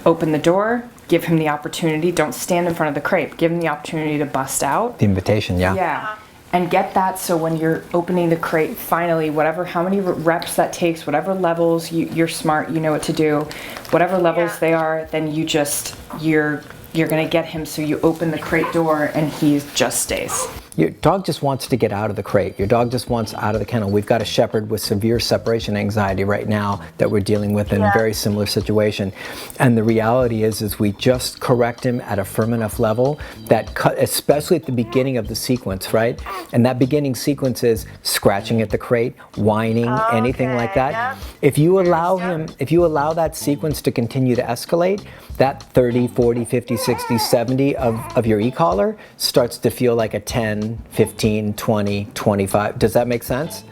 open the door, give him the opportunity. Don't stand in front of the crate. Give him the opportunity to bust out. The invitation, yeah. Yeah. And get that so when you're opening the crate, finally, how many reps that takes, whatever levels, you're smart, you know what to do. Whatever levels they are, then you're gonna get him so you open the crate door and he just stays. Your dog just wants to get out of the crate. Your dog just wants out of the kennel. We've got a shepherd with severe separation anxiety right now that we're dealing with in a very similar situation. And the reality is we just correct him at a firm enough level that, especially at the beginning of the sequence, right? And that beginning sequence is scratching at the crate, whining, anything like that. If you allow that sequence to continue to escalate, that 30, 40, 50, 60, 70 of your e-collar starts to feel like a 10, 15, 20, 25. Does that make sense?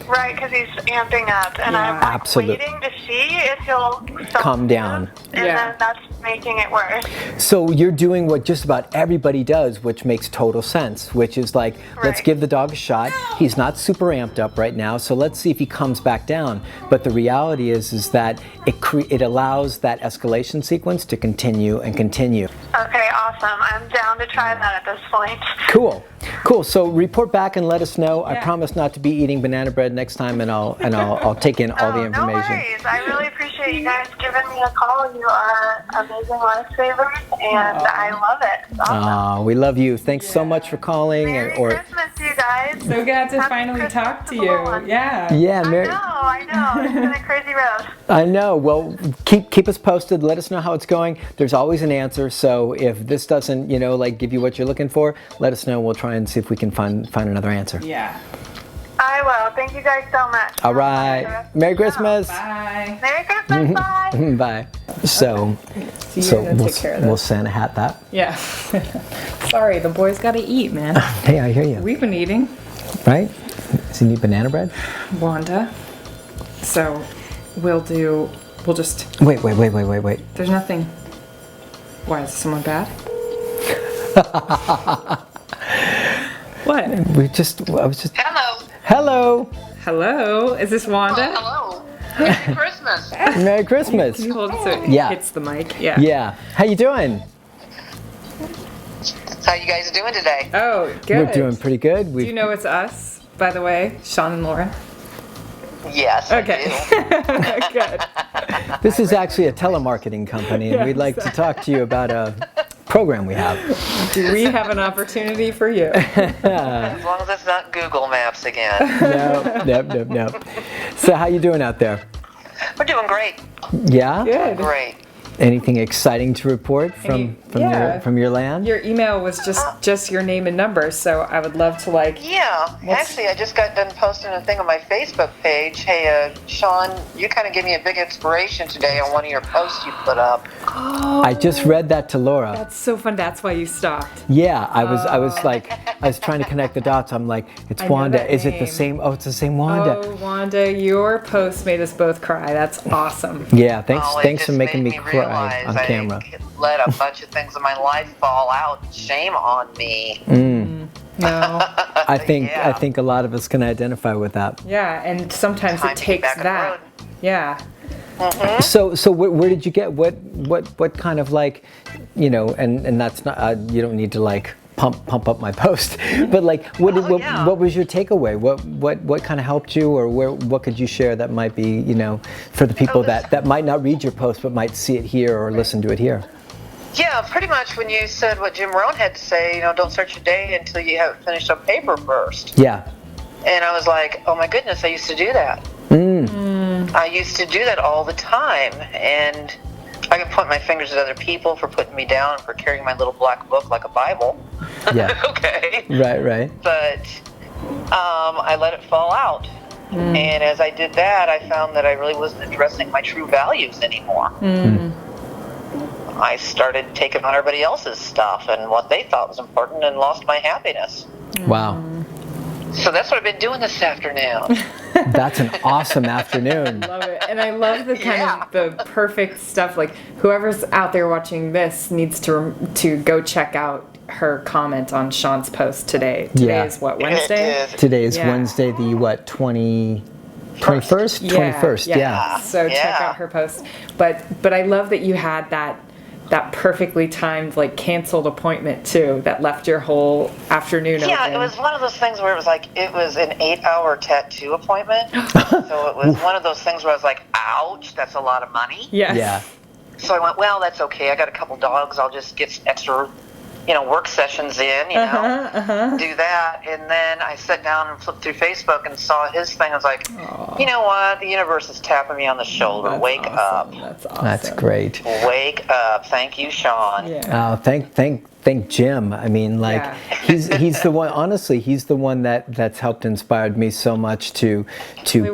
Right, because he's amping up, and I'm waiting to see if he'll calm down. And then that's making it worse. So you're doing what just about everybody does, which makes total sense, which is like, let's give the dog a shot. He's not super amped up right now, so let's see if he comes back down. But the reality is that it allows that escalation sequence to continue and continue. Okay, awesome. I'm down to try that at this point. Cool. So report back and let us know. I promise not to be eating banana bread next time, and I'll take in all the information. No worries. I really appreciate you guys giving me a call. You are amazing lifesavers, and I love it. It's awesome. We love you. Thanks so much for calling. Merry Christmas, you guys. So glad to Happy finally Christmas talk to the you. Lord. Yeah. Yeah, Mary. I know. It's been a crazy road. I know. Well, keep us posted. Let us know how it's going. There's always an answer. So if this doesn't, like give you what you're looking for, let us know. We'll try and see if we can find another answer. Yeah. I will. Thank you guys so much. All right. Merry Christmas. Bye. Merry Christmas. Bye. Bye. So take care of we'll this. Santa hat that. Yeah. Sorry, the boys got to eat, man. Hey, I hear you. We've been eating. Right? Does he need banana bread? Wanda. So we'll just. Wait. There's nothing. Why, is someone bad? What? I was just. Hello. Hello? Is this Wanda? Hello. Merry Christmas. Merry Christmas. Can you hold it so it Yeah. hits the mic? Yeah. Yeah. How you doing? How you guys doing today? Oh, good. We're doing pretty good. Do you know it's us, by the way? Sean and Laura? Yes. I Okay. do. Good. This is actually a telemarketing company, and we'd like to talk to you about a program we have. Do we have an opportunity for you? As long as it's not Google Maps again. No. So how you doing out there? We're doing great. Yeah? Good. Great. Anything exciting to report from yeah. your land? Your email was just your name and number, so I would love to Yeah, actually, I just got done posting a thing on my Facebook page. Hey, Sean, you kind of gave me a big inspiration today on one of your posts you put up. I just read that to Laura. That's so fun. That's why you stopped. Yeah, I was trying to connect the dots. I'm like, it's I know Wanda. that Is it the name. same? Oh, it's the same Wanda. Oh, Wanda, your post made us both cry. That's awesome. Yeah, thanks Oh, it thanks just for making me made cry realize on camera. I let a bunch of things in my life fall out. Shame on me. No. I think Yeah. a lot of us can identify with that. Yeah, and sometimes Time it to get takes back on the that. road. Yeah. So where did you get what kind of like, and that's not you don't need to like pump up my post, but like what was your takeaway? What kind of helped you, or what could you share that might be for the people that might not read your post but might see it here or listen to it here? Yeah, pretty much when you said what Jim Rohn had to say, don't start your day until you have finished a paper first. Yeah. And I was like, oh my goodness, I used to do that. I used to do that all the time, and I can point my fingers at other people for putting me down, for carrying my little black book like a Bible. Yeah. Okay. Right. But I let it fall out. And as I did that, I found that I really wasn't addressing my true values anymore. I started taking on everybody else's stuff and what they thought was important, and lost my happiness. Wow. So that's what I've been doing this afternoon. That's an awesome afternoon. Love it. And I love the kind of the perfect stuff. Like whoever's out there watching this needs to go check out her comment on Sean's post today. Today is what, Wednesday? It is. Today is Wednesday, the 21st? 21st, yeah. So check out her post. But I love that you had that perfectly timed, like, canceled appointment too, that left your whole afternoon Yeah, open. it was one of those things where it was like, it was an 8-hour tattoo appointment. So it was one of those things where I was like, ouch, that's a lot of money. Yes. Yeah. So I went, well, that's okay. I got a couple dogs. I'll just get extra, work sessions in, do that. And then I sat down and flipped through Facebook and saw his thing. I was like, you know what? The universe is tapping me on the shoulder. That's Wake up. That's awesome. That's great. Wake up. Thank you, Sean. Yeah. Thank Jim. I mean, like, he's the one. Honestly, he's the one that's helped inspired me so much to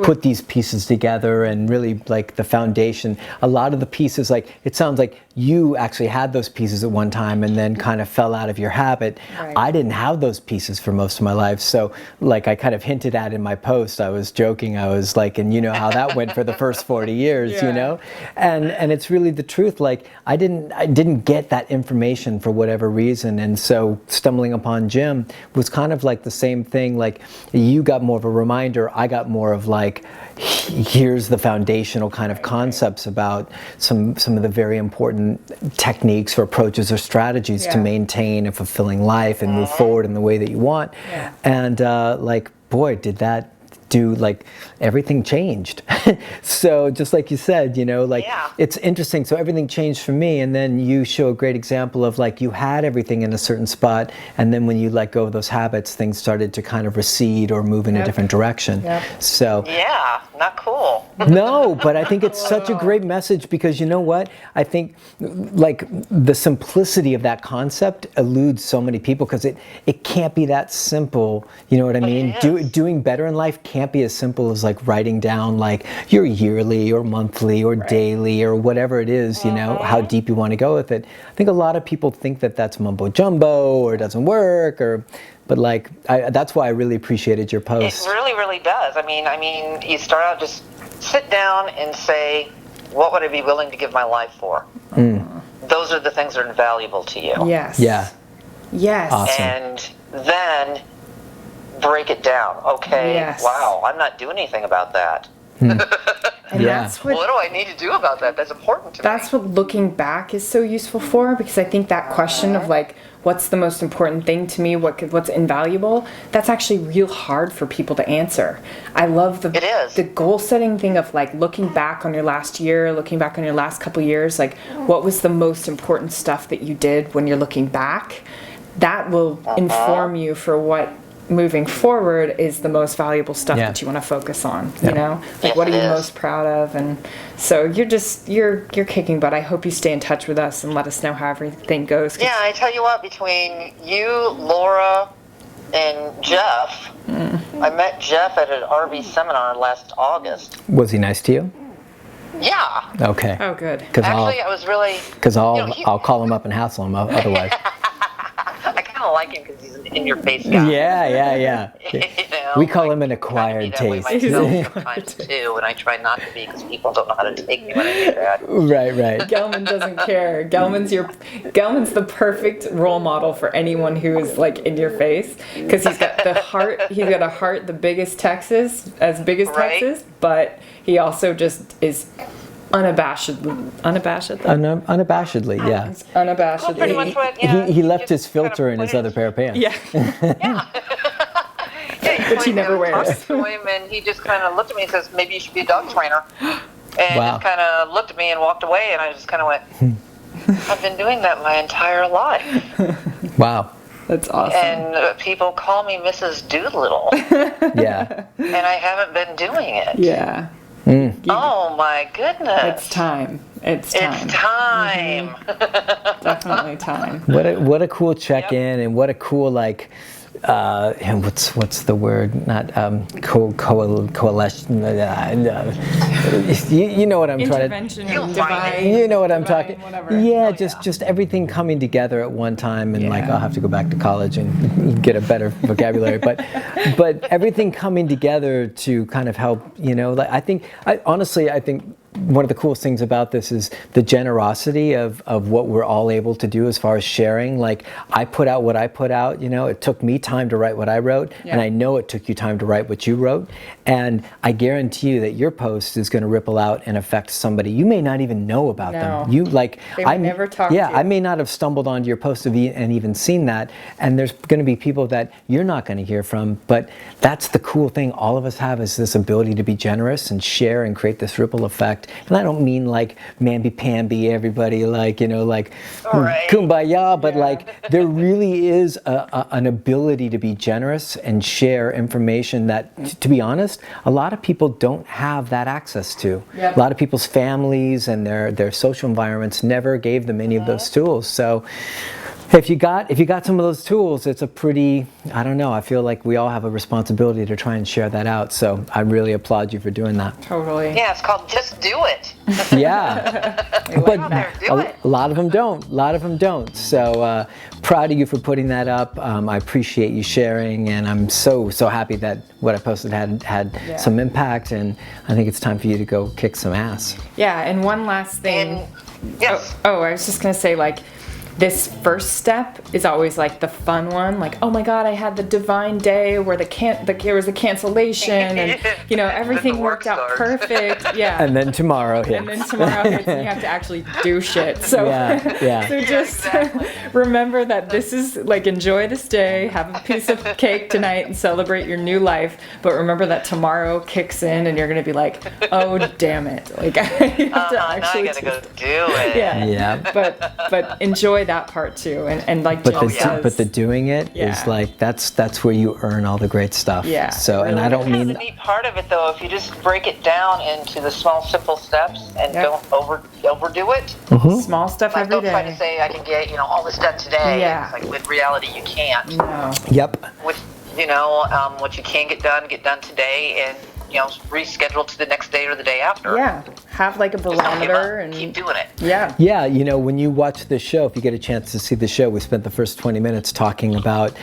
put these pieces together, and really like the foundation. A lot of the pieces, like, it sounds like you actually had those pieces at one time and then kind of fell out of your habit. Right. I didn't have those pieces for most of my life, so like I kind of hinted at in my post. I was joking. I was like, and you know how that went for the first 40 years, and it's really the truth. Like I didn't get that information for whatever reason, and so stumbling upon Jim was kind of like the same thing. Like you got more of a reminder, I got more of like, here's the foundational kind of concepts about some of the very important techniques or approaches or strategies to maintain a fulfilling life and move forward in the way that you want. And like, boy, did that do, like, everything changed. So just like you said, you know, like, it's interesting. So everything changed for me, and then you show a great example of, like, you had everything in a certain spot, and then when you let go of those habits, things started to kind of recede or move in a different direction. So yeah, not cool. no, but I think it's such a great message, because you know what? I think, like, the simplicity of that concept eludes so many people, because it can't be that simple. You know what I mean? Doing better in life can't be as simple as, like, writing down, like, your yearly or monthly or daily or whatever it is, you know, how deep you want to go with it. I think a lot of people think that that's mumbo jumbo or it doesn't work, but, like, that's why I really appreciated your post. It really, really does. I mean, you start out, just sit down and say, what would I be willing to give my life for? Those are the things that are invaluable to you. Yes. Yeah. Yes. Awesome. And then break it down. Okay, wow, I'm not doing anything about that. And that's what do I need to do about that? That's important to me. That's what looking back is so useful for, because I think that question of, like, what's the most important thing to me, what's invaluable, that's actually real hard for people to answer. I love the goal setting thing of, like, looking back on your last year, looking back on your last couple years, like, what was the most important stuff that you did when you're looking back. That will inform you for what moving forward is the most valuable stuff that you want to focus on, you know, like, what are you most proud of? And so you're kicking butt. I hope you stay in touch with us and let us know how everything goes. Yeah, I tell you what, between you, Laura, and Jeff, I met Jeff at an RV seminar last August. Was he nice to you? Yeah. Okay. Oh, good. Actually, I was really... Because I'll call him up and hassle him otherwise. I kind of like him because he's an in-your-face guy. Yeah. You know, We call him an acquired taste. Sometimes too, and I try not to be, because people don't know how to take me when I do that. Right. Gelman doesn't care. Gelman's the perfect role model for anyone who is, like, in your face, because he's got the heart. He's got a heart as big as Texas, but he also just is unabashedly, yeah. Well, pretty much what, He left his filter in his other pair of pants. Which he never wears. To him, and he just kind of looked at me and says, maybe you should be a dog trainer. And just kind of looked at me and walked away, and I just kind of went, I've been doing that my entire life. Wow. That's awesome. And people call me Mrs. Doolittle. Yeah. And I haven't been doing it. Yeah. Oh my goodness. It's time. It's time. Definitely time. What a cool check-in, and what a cool, like, and what's the word? Not coalition. You know what I'm trying to. Intervention, divine. You know what I'm talking. Whatever. Yeah, just everything coming together at one time, and like, I'll have to go back to college and get a better vocabulary, but everything coming together to kind of help. You know, like, I think one of the coolest things about this is the generosity of what we're all able to do as far as sharing. Like, I put out what I put out, you know, it took me time to write what I wrote, and I know it took you time to write what you wrote, and I guarantee you that your post is going to ripple out and affect somebody you may not even know about them. You, like, I never talked to you. I may not have stumbled onto your post and even seen that, and there's going to be people that you're not going to hear from, but that's the cool thing all of us have, is this ability to be generous and share and create this ripple effect. And I don't mean like mamby-pamby, everybody, like, you know, like kumbaya, but like, there really is an ability to be generous and share information that, to be honest, a lot of people don't have that access to. A lot of people's families and their social environments never gave them any of those tools. So if you got some of those tools, it's a pretty, I don't know, I feel like we all have a responsibility to try and share that out. So I really applaud you for doing that. Totally. Yeah, it's called Just Do It. Yeah. But a lot of them don't. So proud of you for putting that up. I appreciate you sharing, and I'm so happy that what I posted had some impact, and I think it's time for you to go kick some ass. Yeah, and one last thing. Yes. I was just going to say, like, this first step is always like the fun one, like, oh my God, I had the divine day where there was a cancellation and everything worked out perfect. Yeah. And then tomorrow hits. And then tomorrow hits and you have to actually do shit. So, so just remember that this is like, enjoy this day, have a piece of cake tonight and celebrate your new life. But remember that tomorrow kicks in and you're going to be like, oh, damn it. Like, I have to actually now I gotta go do it. Yeah. But enjoy that part too. And like, but the doing it is like, that's where you earn all the great stuff. Yeah. So, and I don't mean. The neat part of it though, if you just break it down into the small, simple steps and don't overdo it. Mm-hmm. Small stuff like, every day. Don't try to say I can get all this done today. Yeah. It's like in reality you can't. No. Yep. With what you can get done today, and reschedule to the next day or the day after. Yeah. Have like a barometer and keep doing it. Yeah. Yeah, when you watch the show, if you get a chance to see the show, we spent the first 20 minutes talking about,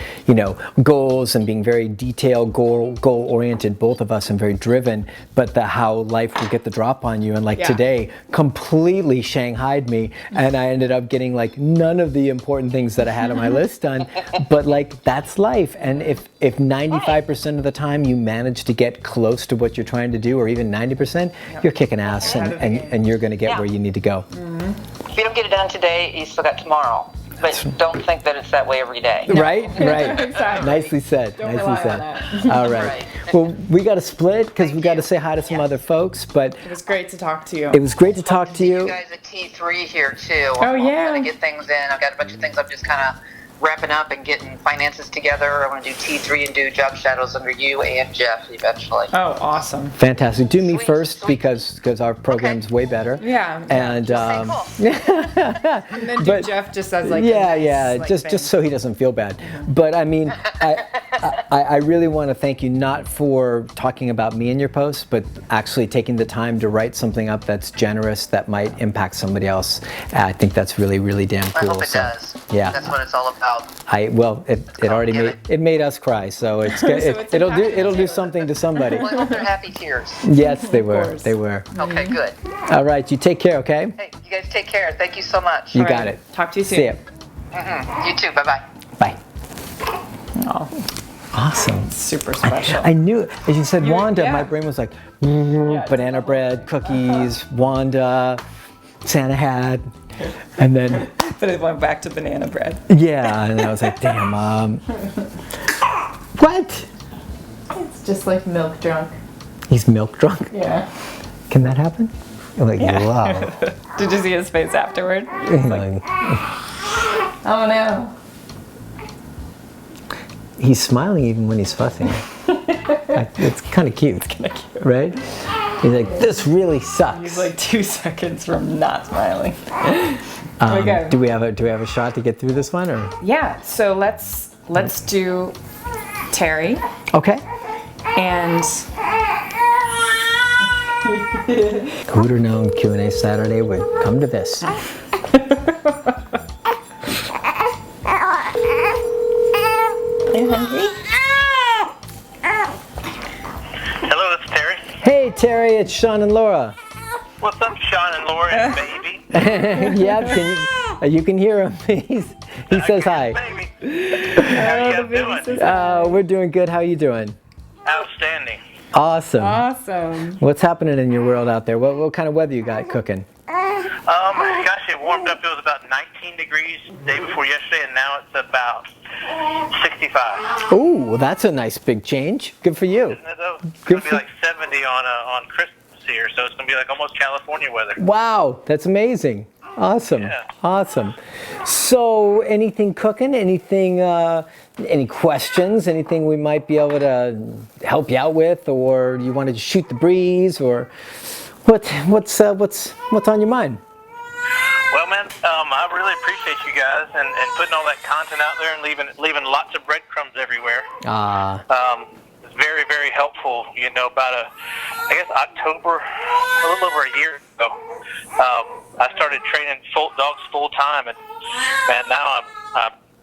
goals and being very detailed, goal-oriented, both of us, and very driven, but how life will get the drop on you. And like today, completely shanghaied me, and I ended up getting like none of the important things that I had on my list done. But like, that's life. And if 95% of the time you manage to get close to what you're trying to do, or even 90%, you're kicking ass. And you're going to get where you need to go. Mm-hmm. If you don't get it done today, you still got tomorrow. But don't think that it's that way every day. Right. Exactly. Nicely said. Don't Nicely rely said. on that. All right. Well, we got to split because we got to say hi to some other folks. But it was great to talk to you. It was great to talk to you. You guys at T3 here too. Oh yeah. I'm going to get things in. I've got a bunch of things I'm just kind of wrapping up and getting finances together. I want to do T3 and do job shadows under you and Jeff eventually. Oh, awesome. Fantastic. Do me first because our program's way better. Yeah. And cool. And then do Jeff just as like just so he doesn't feel bad. But I mean, I really want to thank you, not for talking about me in your post, but actually taking the time to write something up that's generous, that might impact somebody else. I think that's really, really damn cool. I hope it does. Yeah. That's what it's all about. It already made us cry, so it'll do something to somebody. Well, I hope they're happy tears. Yes, they were. They were. Okay, good. All right, you take care, okay? Hey, you guys take care. Thank you so much. You got it. Talk to you soon. See ya. Mm-hmm. You too. Bye-bye. Bye. Oh, awesome. super special. I knew, as you said, Wanda, yeah. my brain was like, banana bread, cookies, Wanda, Santa hat, and then... But it went back to banana bread. Yeah, and I was like, damn, what? It's just like milk drunk. He's milk drunk? Yeah. Can that happen? Like, wow. Did you see his face afterward? Like, Oh no. he's smiling even when he's fussing. It's kind of cute. Right? He's like, this really sucks. He's like 2 seconds from not smiling. Okay. Do we have a shot to get through this one, or? Yeah. So let's do Terry. Okay. And Who'd have known Q&A Saturday would come to this? you hungry? Hello, this is Terry. Hey Terry, it's Sean and Laura. What's up, Sean and Laura and baby? Yeah, you can hear him. He says hi. Baby. How you guys doing? We're doing good. How you doing? Outstanding. Awesome. Awesome. What's happening in your world out there? What kind of weather you got cooking? Gosh, it warmed up. It was about 19 degrees the day before yesterday, and now it's about 65. Ooh, well, that's a nice big change. Good for you. Isn't it, though? It's going to be like 70 on Christmas here, so it's going to be like almost California weather. Wow, that's amazing. Awesome. Yeah. Awesome. So, anything cooking? Anything? Any questions? Anything we might be able to help you out with, or you want to just shoot the breeze, or what's on your mind? Well, man, I really appreciate you guys and putting all that content out there and leaving lots of breadcrumbs everywhere. It's very, very helpful. About I guess October, a little over a year ago, I started training dogs full time, and man, now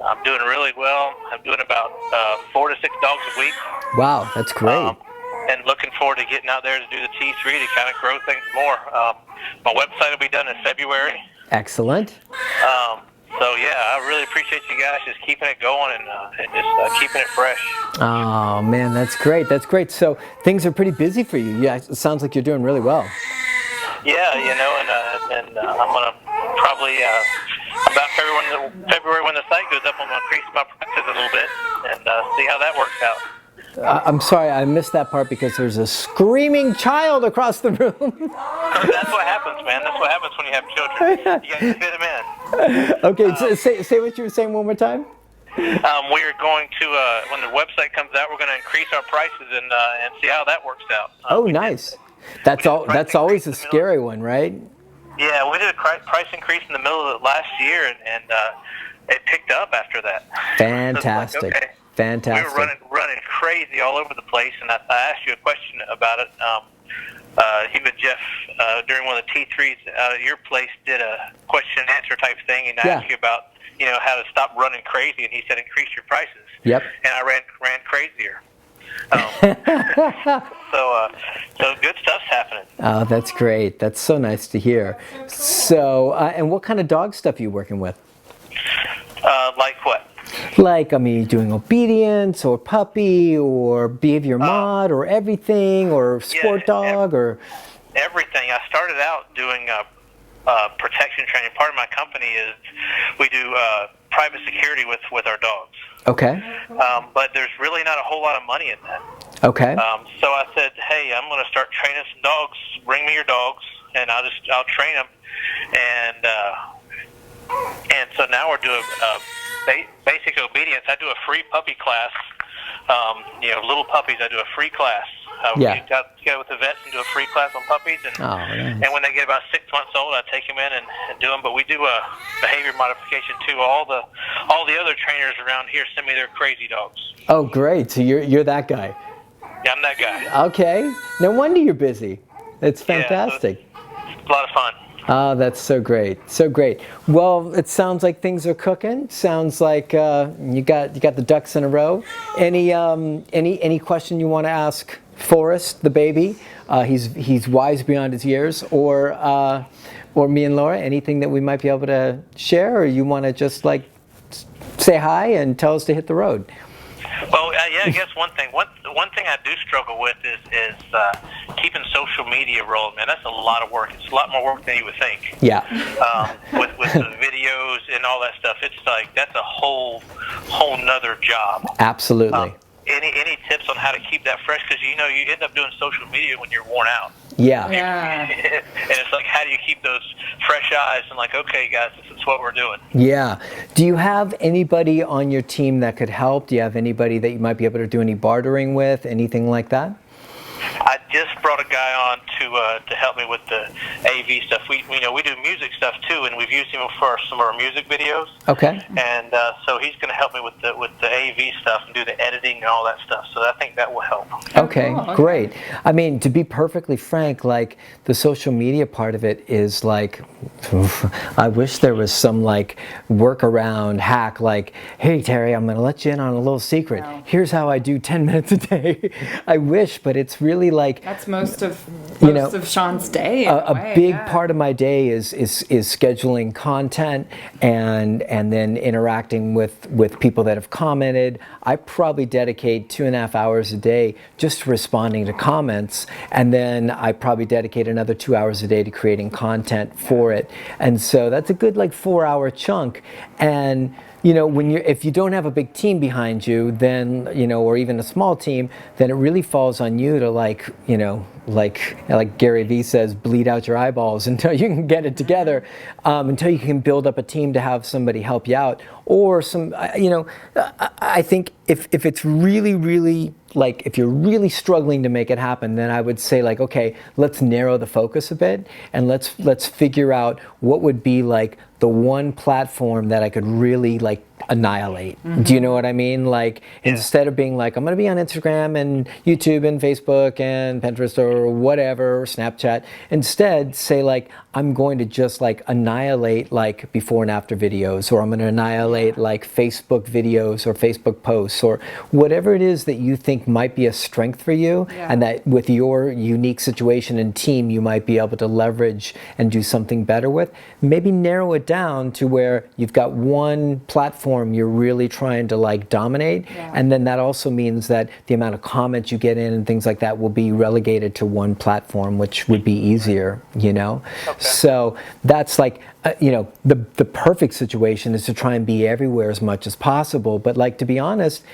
I'm doing really well. I'm doing about 4 to 6 dogs a week. Wow, that's great. And looking forward to getting out there to do the T3 to kind of grow things more. My website will be done in February. Excellent. So yeah, I really appreciate you guys just keeping it going and just keeping it fresh. Oh man, that's great. That's great. So things are pretty busy for you. Yeah, it sounds like you're doing really well. Yeah, and I'm gonna probably about February when the site goes up, I'm gonna increase my prices a little bit and see how that works out. I'm sorry, I missed that part because there's a screaming child across the room. That's what happens, man. That's what happens when you have children. You gotta fit them in. Okay, so say what you were saying one more time. We're going to when the website comes out, we're going to increase our prices and see how that works out. Oh, nice. That's always a scary one, right? Yeah, we did a price increase in the middle of the last year, and it picked up after that. Fantastic. So okay. Fantastic. We were running crazy all over the place, and I asked you a question about it. You and Jeff, during one of the T3s at your place, did a question and answer type thing, and I asked you about how to stop running crazy, and he said increase your prices. Yep. And I ran crazier. So good stuff's happening. Oh, that's great. That's so nice to hear. So, and what kind of dog stuff are you working with? Like what? Like, I mean, doing obedience or puppy or behavior mod or everything or sport dog or... Everything. I started out doing protection training. Part of my company is we do private security with our dogs. Okay. But there's really not a whole lot of money in that. Okay. So I said, hey, I'm going to start training some dogs. Bring me your dogs, and I'll train them. And so now we're doing basic obedience. I do a free puppy class. Little puppies. I do a free class. We got together with the vets and do a free class on puppies, and when they get about 6 months old, I take them in and do them. But we do a behavior modification too. All the other trainers around here send me their crazy dogs. Oh, great! So you're that guy. Yeah, I'm that guy. Okay. No wonder you're busy. It's fantastic. Yeah, it's a lot of fun. Oh, that's so great. So great. Well, it sounds like things are cooking. Sounds like you got the ducks in a row. Any question you want to ask Forrest, the baby? He's wise beyond his years, or me and Laura, anything that we might be able to share, or you want to just like say hi and tell us to hit the road? Well, I guess one thing I do struggle with is keeping social media rolling. Man, that's a lot of work. It's a lot more work than you would think. Yeah. With the videos and all that stuff, it's like that's a whole nother job. Absolutely. Any tips on how to keep that fresh? Because you end up doing social media when you're worn out. Yeah. And it's like, how do you keep those fresh eyes and like, okay, guys, this is what we're doing. Yeah. Do you have anybody on your team that could help? Do you have anybody that you might be able to do any bartering with? Anything like that? I just brought a guy on to help me with the AV stuff. We do music stuff too, and we've used him for some of our music videos. Okay. And so he's going to help me with the AV stuff and do the editing and all that stuff. So I think that will help. Okay, great. I mean, to be perfectly frank, like the social media part of it is like, I wish there was some like workaround hack. Like, hey Terry, I'm going to let you in on a little secret. Wow. Here's how I do 10 minutes a day. I wish, but it's really like that's most of Sean's day. A big part of my day is scheduling content and then interacting with people that have commented. I probably dedicate 2.5 hours a day just responding to comments, and then I probably dedicate another 2 hours a day to creating content for it. And so that's a good like 4-hour chunk. And if you don't have a big team behind you, then, or even a small team, then it really falls on you to like Gary Vee says, bleed out your eyeballs until you can get it together, until you can build up a team to have somebody help you out. Or I think if it's really, really like, if you're really struggling to make it happen, then I would say like, okay, let's narrow the focus a bit and let's figure out what would be like the one platform that I could really like annihilate. Do you know what I mean? Like instead of being like, I'm going to be on Instagram and YouTube and Facebook and Pinterest or whatever, Snapchat, instead say like, I'm going to just like annihilate like before and after videos, or I'm going to annihilate like Facebook videos or Facebook posts or whatever it is that you think might be a strength for you, and that with your unique situation and team you might be able to leverage and do something better with. Maybe narrow it down to where you've got one platform you're really trying to like dominate, and then that also means that the amount of comments you get in and things like that will be relegated to one platform, which would be easier, you know? So that's like, you know, the perfect situation is to try and be everywhere as much as possible. But like, to be honest,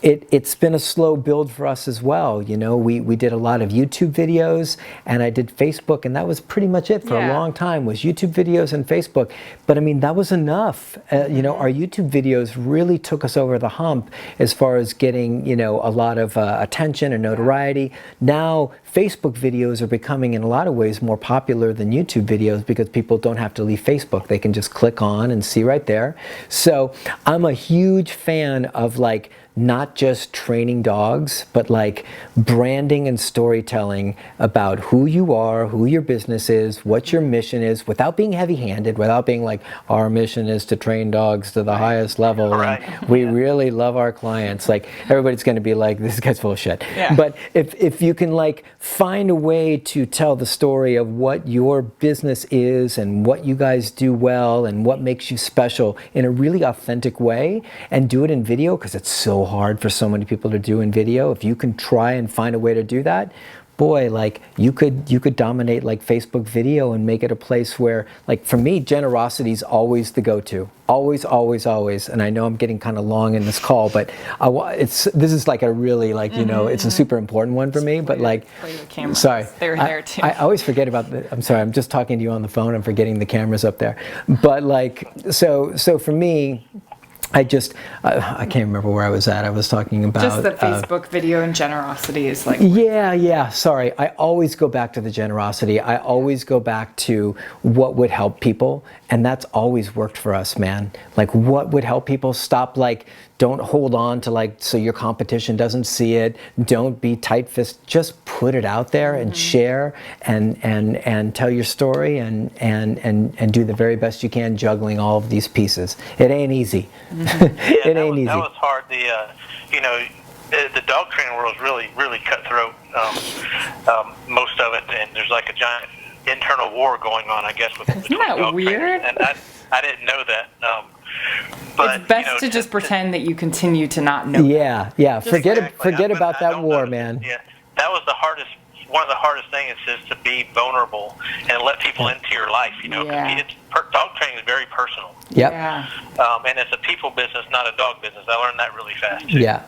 it's been a slow build for us as well. You know, we did a lot of YouTube videos, and I did Facebook, and that was pretty much it for a long time, was YouTube videos and Facebook. But I mean, that was enough. You know, our YouTube videos really took us over the hump as far as getting, you know, a lot of attention and notoriety. Now, Facebook videos are becoming in a lot of ways more popular than YouTube videos because people don't have to leave Facebook. They can just click on and see right there. So I'm a huge fan of like, not just training dogs, but like branding and storytelling about who you are, who your business is, what your mission is, without being heavy-handed, without being like, our mission is to train dogs to the highest level, and we really love our clients. Like, everybody's going to be like, this guy's full of shit. But if you can like find a way to tell the story of what your business is and what you guys do well and what makes you special in a really authentic way, and do it in video, because it's so hard for so many people to do in video. If you can try and find a way to do that, boy, like you could dominate like Facebook video and make it a place where, like, for me, generosity is always the go-to. Always, always, always. And I know I'm getting kind of long in this call, but this is like a really, like, you know, it's a super important one for me. But like, sorry, they're there too. I always forget about I'm sorry, I'm just talking to you on the phone. I'm forgetting the cameras up there. But like, so for me, I can't remember where I was at. I was talking about just the Facebook video, and generosity is like... Yeah, sorry. I always go back to the generosity. I always go back to what would help people, and that's always worked for us, man. Like, what would help people? Stop, like, don't hold on to, like, so your competition doesn't see it. Don't be tight-fisted. Just put it out there and share and tell your story and do the very best you can, juggling all of these pieces. It ain't easy. It ain't easy. That was hard. You know, the dog training world is really cutthroat. Most of it, and there's like a giant internal war going on, I guess, between dog weird? trainers, and I didn't know that. But it's best to just pretend that you continue to not know. Yeah. Forget about that war, man. Yeah, that was the hardest. One of the hardest things is to be vulnerable and let people into your life. You know, dog training is very personal. Yep. Yeah. And it's a people business, not a dog business. I learned that really fast too. Yeah.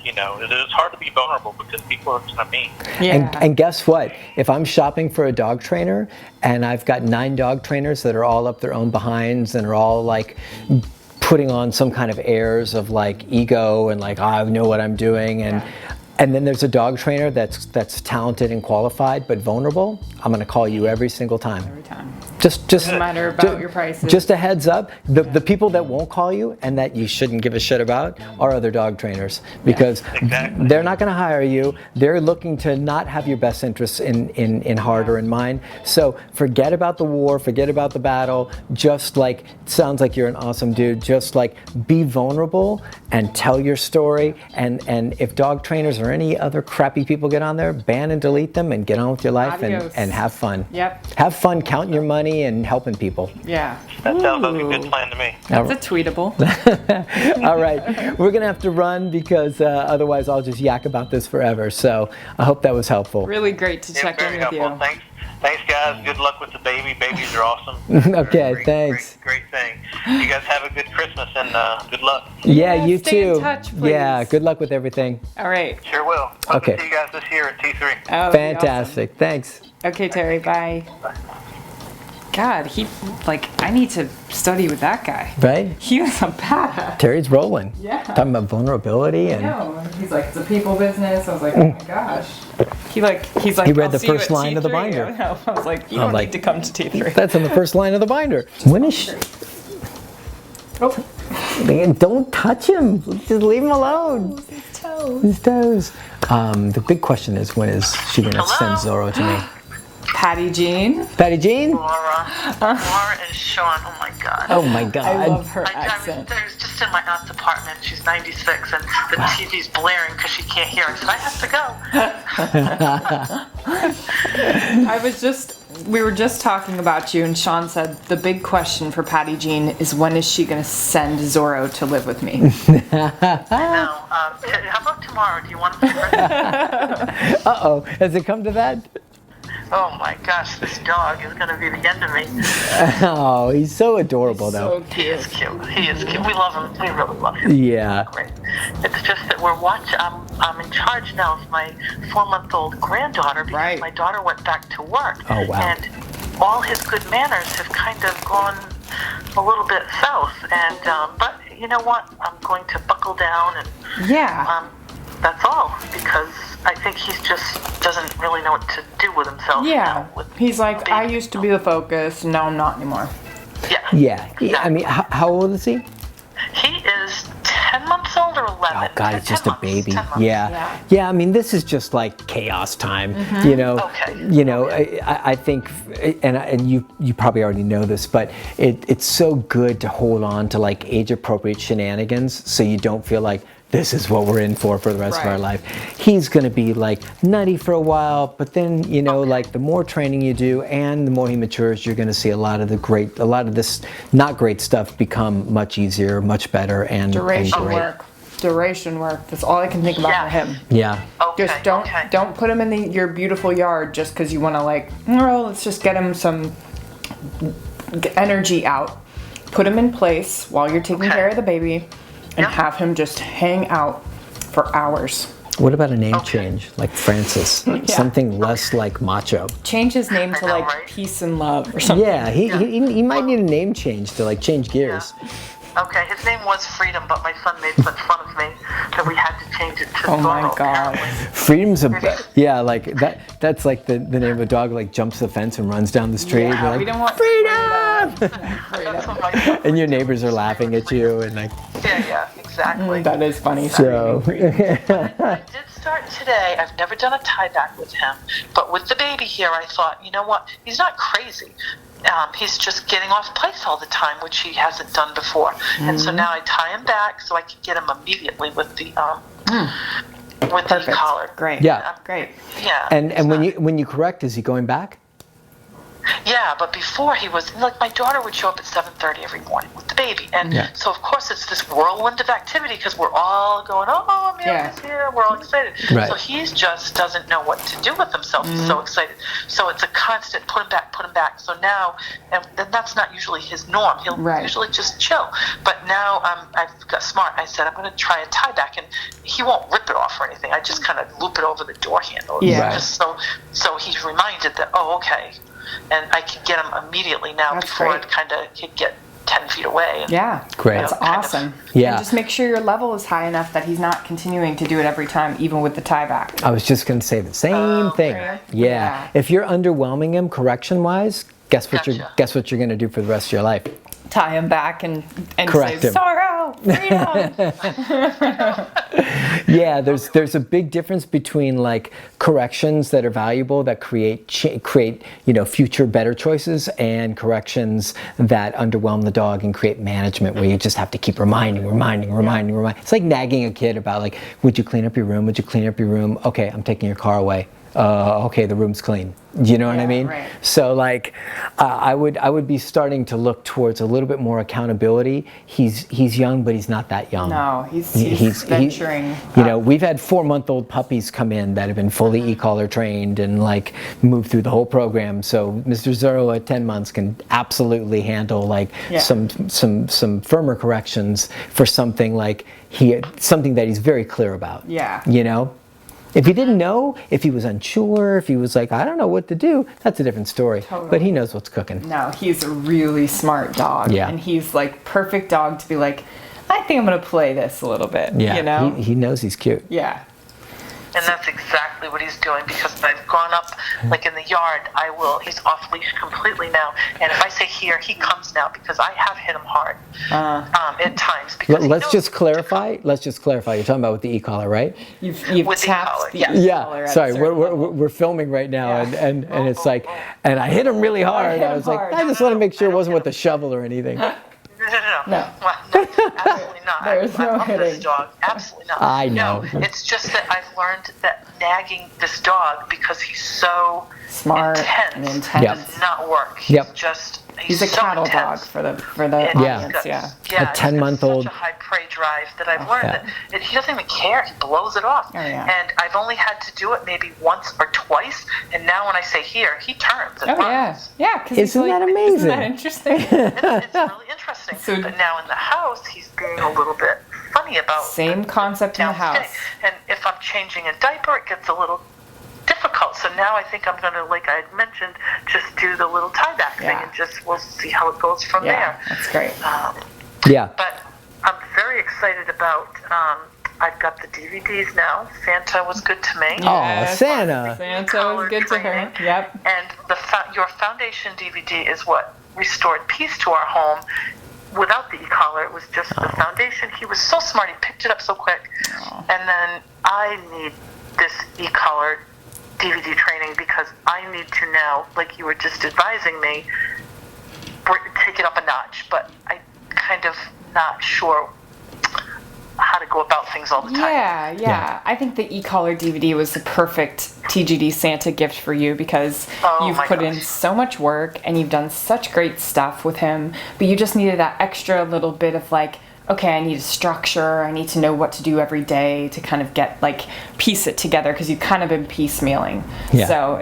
You know, it's hard to be vulnerable because people are kind of mean. Yeah. And guess what? If I'm shopping for a dog trainer and I've got 9 dog trainers that are all up their own behinds and are all like putting on some kind of airs of like ego and like, I know what I'm doing, and then there's a dog trainer that's talented and qualified but vulnerable, I'm going to call you every single time. Every time. Just doesn't matter about your prices. Just a heads up, the people that won't call you and that you shouldn't give a shit about are other dog trainers, because they're not going to hire you. They're looking to not have your best interests in heart or in mind. So forget about the war, forget about the battle. Just like, it sounds like you're an awesome dude. Just like, be vulnerable and tell your story. And if dog trainers or any other crappy people get on there, ban and delete them and get on with your life and have fun. Yep. Have fun counting your money and helping people. Yeah. That sounds like a good plan to me. That's a tweetable. All right. We're going to have to run because otherwise I'll just yak about this forever. So I hope that was helpful. Really great to check in with you. Thanks, guys. Good luck with the baby. Babies are awesome. Okay, thanks. Great thing. You guys have a good Christmas and good luck. Yeah, you stay too. in touch, please. Yeah, good luck with everything. All right. Sure will. Hope Okay. to see you guys this year at T3. Oh, Fantastic. Thanks. awesome. Okay, Terry. Bye. God, I need to study with that guy. Right? He was a badass. Terry's rolling. Yeah. Talking about vulnerability and No, he's like, it's a people business. I was like, oh my gosh. He's like, He read I'll the see you first at line of the T3. binder. I was like, you don't like, need to come to T3. that's in the first line of the binder. When is she? Don't touch him. Just leave him alone. His toes. His toes. The big question is, when is she going to send Zorro to me? Patty Jean. Patty Jean? Laura and Sean. Oh my God. Oh my God. I love her accent. I was just in my aunt's apartment. She's 96, and the TV's blaring because she can't hear. I said, I have to go. We were just talking about you, and Sean said the big question for Patty Jean is, when is she going to send Zorro to live with me? No. How about tomorrow? Do you want him to? Uh-oh. Has it come to that? Oh my gosh, this dog is going to be the end of me. Oh, he's so adorable, though. So He is cute. He is cute. We love him. We really love him. Yeah. Great. It's just that we're watching. I'm in charge now of my 4-month-old granddaughter because Right. my daughter went back to work. Oh, wow. And all his good manners have kind of gone a little bit south. And but you know what? I'm going to buckle down and Yeah. that's all, because I think he just doesn't really know what to do with himself. Yeah. now with He's like, baby. I used to be the focus, now I'm not anymore. Yeah. Yeah. I mean, how old is he? He is 10 months old or 11. Oh God, he's just a 10 months, baby. 10 months. Yeah. Yeah. I mean, this is just like chaos time. You know. Okay. You know. I think, and you probably already know this, but it's so good to hold on to like age appropriate shenanigans, so you don't feel like this is what we're in for the rest of our Right. life. He's going to be like nutty for a while, but then, you know, like the more training you do and the more he matures, you're going to see a lot of this not great stuff become much easier, much better, and Duration great. work. Duration work. That's all I can think about for him. Yeah. Okay. Just don't put him in your beautiful yard just because you want to like, oh, let's just get him some energy out. Put him in place while you're taking care of the baby, and have him just hang out for hours. What about a name change, like Francis? Something less like macho. Change his name to know, like right? Peace and Love or something. Yeah, he might need a name change to like change gears. Okay, his name was Freedom, but my son made such fun of me that we had to change it to Oh my Zorro, God. apparently. Freedom's like that's like the name of a dog like jumps the fence and runs down the street. Yeah, You're like, we don't want Freedom! That's what my son And your would neighbors are laughing at you and like Yeah, exactly. That is funny. so. I did start today. I've never done a tie back with him, but with the baby here, I thought, you know what? He's not crazy. He's just getting off place all the time, which he hasn't done before. And so now I tie him back so I can get him immediately with the Perfect. collar. Great. Yeah. Great. Yeah. And when you correct, is he going back? Yeah, but before he was like, my daughter would show up at 7:30 every morning with the baby, and so of course it's this whirlwind of activity because we're all going, oh, Amelia's here, we're all excited. Right. So he just doesn't know what to do with himself. He's so excited. So it's a constant put him back. So now, and that's not usually his norm. He'll usually just chill. But now I've got smart. I said I'm going to try a tie back, and he won't rip it off or anything. I just kind of loop it over the door handle. Yeah. Just so he's reminded that, oh, okay. And I can get him immediately now. That's before great. it kind of he'd get 10 feet away. Yeah. Great. That's awesome. Yeah. And just make sure your level is high enough that he's not continuing to do it every time, even with the tie back. I was just going to say the same thing. okay. Yeah. Yeah. If you're underwhelming him correction-wise, guess what Gotcha. you're going to do for the rest of your life? Tie him back and Correct say, him. sorrow, freedom. Yeah, there's a big difference between like corrections that are valuable that create future better choices, and corrections that underwhelm the dog and create management where you just have to keep reminding. It's like nagging a kid about like, would you clean up your room? Okay, I'm taking your car away. Okay, the room's clean. Do you know what I mean? Right. So like, I would be starting to look towards a little bit more accountability. He's young, but he's not that young. No, he's venturing. We've had 4-month-old puppies come in that have been fully e-collar trained and like moved through the whole program. So Mr. Zorro at 10 months can absolutely handle like some firmer corrections for something like something that he's very clear about. Yeah. You know? If he didn't know, if he was unsure, if he was like, I don't know what to do, that's a different story. Totally. But he knows what's cooking. No, he's a really smart dog. Yeah. And he's like perfect dog to be like, I think I'm going to play this a little bit. Yeah, You know? he knows he's cute. Yeah. And that's exactly what he's doing, because I've gone up, like in the yard, he's off leash completely now. And if I say here, he comes now, because I have hit him hard at times. Let's just clarify. You're talking about with the e-collar, right? You've with tapped the yeah. e-collar. Sorry, we're filming right now, and it's like, and I hit him really hard. I was like, I just want to make sure it wasn't with the shovel or anything. No. Well, no, absolutely not. There's no love hitting. this dog. Absolutely not. I know. No, it's just that I've learned that nagging this dog, because he's so smart intense, and intense. does not work. He's a so cattle dog intense. for the audience. A 10-month-old. Such a high prey drive that I've learned that he doesn't even care. He blows it off. And I've only had to do it maybe once or twice. And now when I say here, he turns and runs. Yeah. Isn't that amazing? Isn't that interesting? It's really interesting. But now in the house, he's being a little bit funny about same concept in the house. And if I'm changing a diaper, it gets a little difficult. So now I think I'm going to, like I had mentioned, just do the little tie back thing, and we'll see how it goes from there. That's great. But I'm very excited about, I've got the DVDs now. Santa was good to me. Oh, Santa was good to her. Yep. And your foundation DVD is what restored peace to our home. Without the e-collar, it was just the foundation. He was so smart. He picked it up so quick. And then I need this e-collar DVD training, because I need to now, like you were just advising me, take it up a notch. But I'm kind of not sure how to go about things all the time. Yeah. I think the e-collar DVD was the perfect TGD Santa gift for you, because you've put in so much work and you've done such great stuff with him, but you just needed that extra little bit of like, okay, I need a structure, I need to know what to do every day to kind of piece it together, because you've kind of been piecemealing. So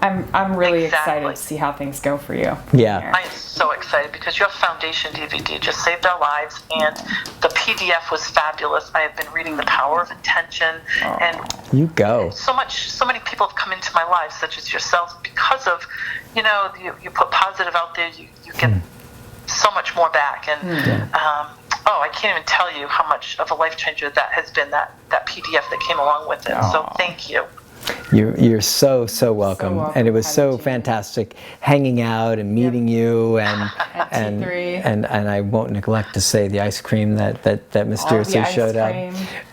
I'm really excited to see how things go for you. I am so excited, because your foundation DVD just saved our lives, and the PDF was fabulous. I have been reading The Power of Intention, and so many people have come into my life, such as yourself, because of, you put positive out there, you get so much more back, and I can't even tell you how much of a life changer that has been, that PDF that came along with it. So thank you. You're so welcome. And it was so fantastic hanging out and meeting you, and I won't neglect to say the ice cream that mysteriously showed up.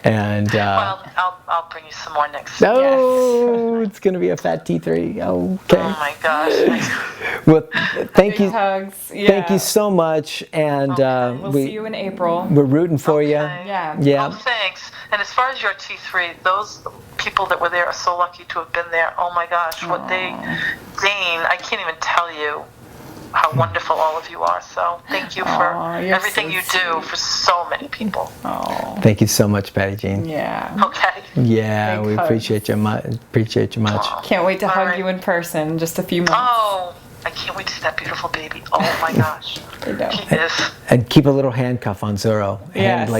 And I'll bring you some more next. It's going to be a fat T3. Okay. Oh my gosh. Well, thank you. Hugs. Thank you so much, and we'll see you in April. We're rooting for you. Yeah. Oh, thanks. And as far as your T3, those people that were there are so lucky to have been there. Oh my gosh, what they gain, I can't even tell you how wonderful all of you are. So thank you for everything you do for so many people. Thank you so much, Patty Jean. Okay. Yeah, we appreciate you much. Can't wait to hug you in person in just a few months. I can't wait to see that beautiful baby. Oh my gosh. He is. And keep a little handcuff on Zorro.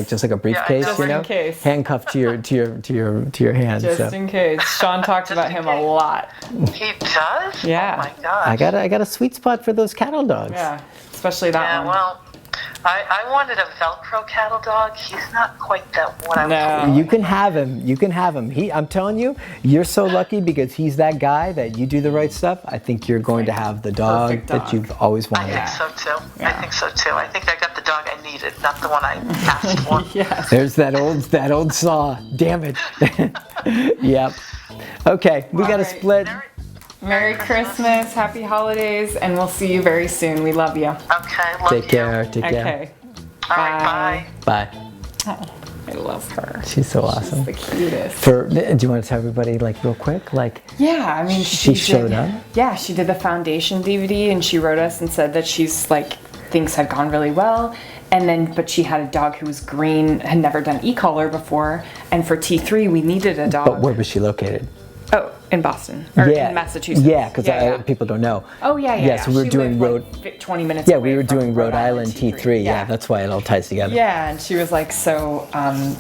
Just like a briefcase, just in case. Handcuffed to your hand. Just in case. Sean talks about him a lot. He does? Yeah. Oh my gosh. I got a sweet spot for those cattle dogs. Yeah. Especially that one. Well, I wanted a Velcro cattle dog. He's not quite what I was. You can have him. I'm telling you, you're so lucky, because he's that guy that you do the right stuff. I think you're going to have the dog that you've always wanted. I think so too. I think I got the dog I needed, not the one I asked for. Yes. There's that old saw. Damn it. Yep. Okay, we got to split. Merry Christmas, happy holidays, and we'll see you very soon. We love you. Okay, love Take care. Okay. All right, bye. Oh, I love her. She's so awesome. She's the cutest. Do you want to tell everybody real quick? Yeah, I mean, she showed up. Yeah, she did the foundation DVD, and she wrote us and said that things had gone really well. But she had a dog who was green, had never done e-collar before, and for T3 we needed a dog. But where was she located? In Boston or in Massachusetts. Yeah, because people don't know. Oh yeah. Yeah, so we were doing lived, like, 20 minutes. Yeah, away we were from doing Rhode Island T3. Yeah, that's why it all ties together. Yeah, and she was like, so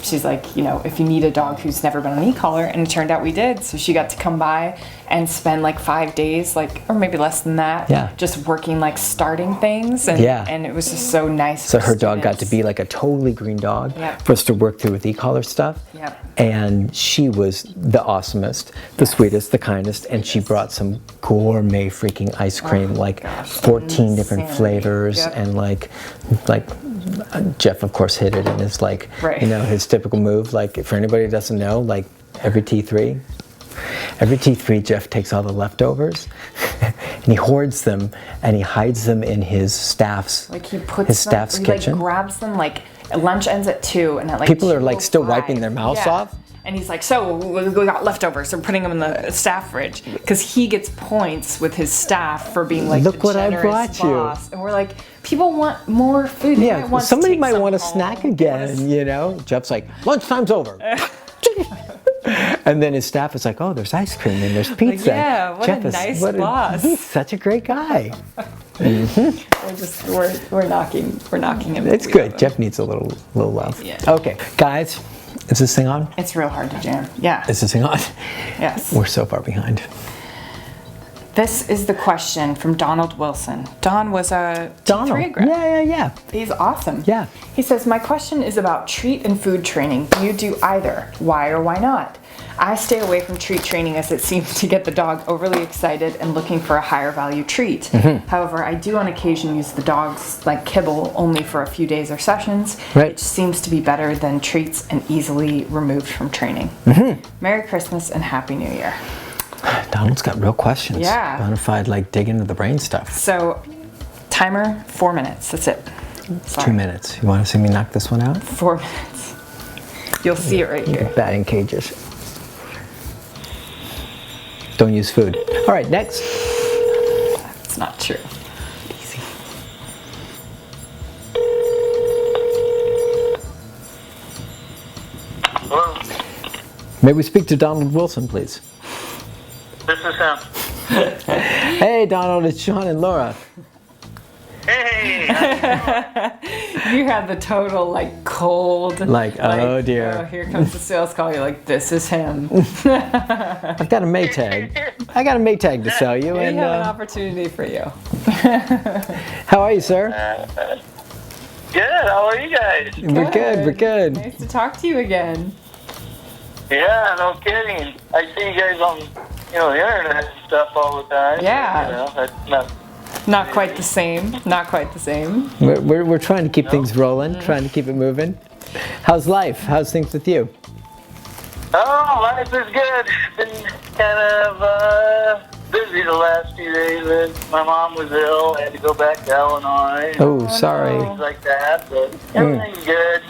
she's like, you know, if you need a dog who's never been on e-collar, and it turned out we did. So she got to come by and spend like 5 days, like, or maybe less than that. Yeah. Just working, like, starting things. And, and it was just so nice. So her dog got to be like a totally green dog for us to work through with e-collar stuff. Yep. And she was the awesomest, the sweetest, the kindest, and she brought some gourmet freaking ice cream, 14 different flavors, and like Jeff of course hit it in his you know, his typical move. Like, for anybody who doesn't know, like every T3 Jeff takes all the leftovers and he hoards them and he hides them in his staff's staff's kitchen. He grabs them, like, lunch ends at 2 and at like people are like still wiping their mouths off. And he's like, so we got leftovers, so we're putting them in the staff fridge because he gets points with his staff for being like, look what I brought boss. You. And we're like, people want more food. Yeah, somebody might want a snack again, you know? Jeff's like, lunchtime's over. And then his staff is like, oh, there's ice cream and there's pizza. Yeah, what Jeff a nice boss. He's such a great guy. We're knocking him. It's good. Jeff needs a little love. Yeah. Okay, guys, is this thing on? It's real hard to jam. Yeah. Is this thing on? Yes. We're so far behind. This is the question from Donald Wilson. Don was a choreographer. Yeah. He's awesome. Yeah. He says, my question is about treat and food training. Do you do either? Why or why not? I stay away from treat training as it seems to get the dog overly excited and looking for a higher value treat. However, I do on occasion use the dog's like kibble only for a few days or sessions, which seems to be better than treats and easily removed from training. Merry Christmas and Happy New Year. Donald's got real questions. Yeah. Bonafide, like, dig into the brain stuff. So, timer, 4 minutes. That's it. Sorry. 2 minutes. You want to see me knock this one out? 4 minutes. You'll see it right here. Batting cages. Don't use food. All right, next. That's not true. Easy. Hello, May we speak to Donald Wilson, please? this is him. Hey, Donald, it's Sean and Laura. Hey, You had the total, like, cold. Like, oh dear. Oh, here comes the sales call. You're like, this is him. I've got a Maytag. I got a Maytag to sell you. We And have an opportunity for you. how are you, sir? good. How are you guys? We're good. We're good. Nice to talk to you again. Yeah, no kidding. I see you guys on, the internet and stuff all the time. Yeah. That's Not quite the same. Not quite the same. We're trying to keep things rolling, trying to keep it moving. How's life? How's things with you? Oh, life is good. Been kind of busy the last few days. My mom was ill. I had to go back to Illinois. Oh, sorry. Things like that. But everything's good.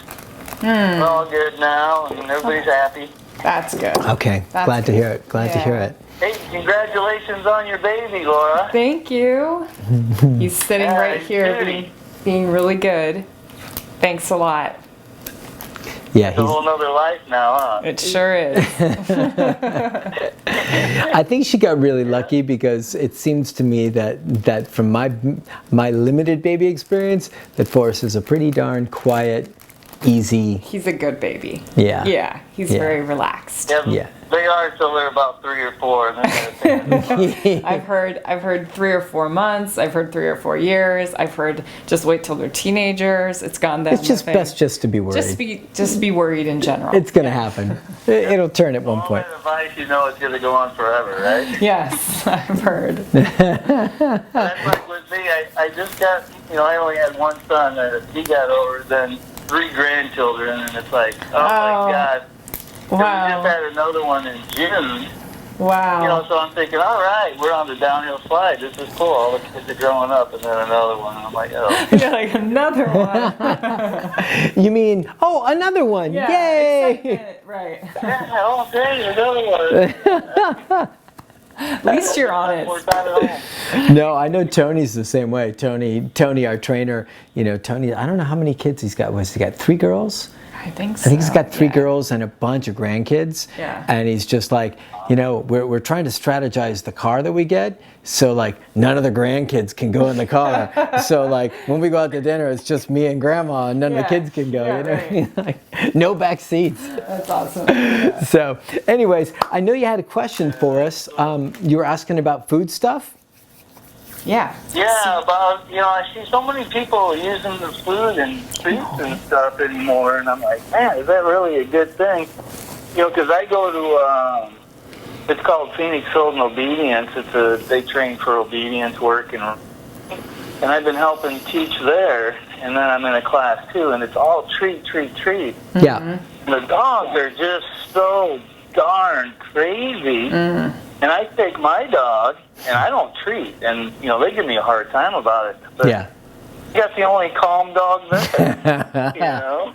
We're all good now, and everybody's happy. That's good. Okay, glad to hear it. Glad to hear it. Hey, congratulations on your baby, Laura. Thank you. He's sitting right here being really good. Thanks a lot. Yeah, It's a whole nother life now, huh? It sure is. I think she got really lucky because it seems to me that from my limited baby experience, that Forrest is a pretty darn quiet, easy. He's a good baby. Yeah. Yeah, he's very relaxed. Yeah. They are until they're about 3 or 4. And then I've heard 3 or 4 months. I've heard 3 or 4 years. I've heard just wait till they're teenagers. It's gone down. It's just best just to be worried. Just be worried in general. It's gonna happen. It'll turn at one point. all that advice, it's going to go on forever, right? Yes, I've heard. That's like with me. I just got, I only had one son, and he got over, then 3 grandchildren, and it's like, oh my God. Wow. We just had another one in June. Wow. So I'm thinking, all right, we're on the downhill slide. This is cool. All the kids are growing up, and then another one. And I'm like, oh. You're like, another one. You mean, another one. Yeah, Yay! excitement, right. Yeah, okay, another one. At least you're honest. We're back at home. No, I know Tony's the same way. Tony, our trainer, Tony, I don't know how many kids he's got. He got 3 girls? I think so. I think he's got 3 girls and a bunch of grandkids. Yeah. And he's just like, you know, we're trying to strategize the car that we get, so like none of the grandkids can go in the car. So like when we go out to dinner, it's just me and grandma, and none of the kids can go. You know, like, no back seats. That's awesome. Yeah. So, anyways, I know you had a question for us. You were asking about food stuff. Yeah. Yeah, about, you know, I see so many people using the food and treats and stuff anymore, and I'm like, man, is that really a good thing? You know, because I go to, it's called Phoenix Field and Obedience. They train for obedience work, and I've been helping teach there, and then I'm in a class too, and it's all treat. Yeah. And the dogs are just so darn crazy. And I take my dog, and I don't treat, and you know they give me a hard time about it. But Yeah. I guess the only calm dog there. You know.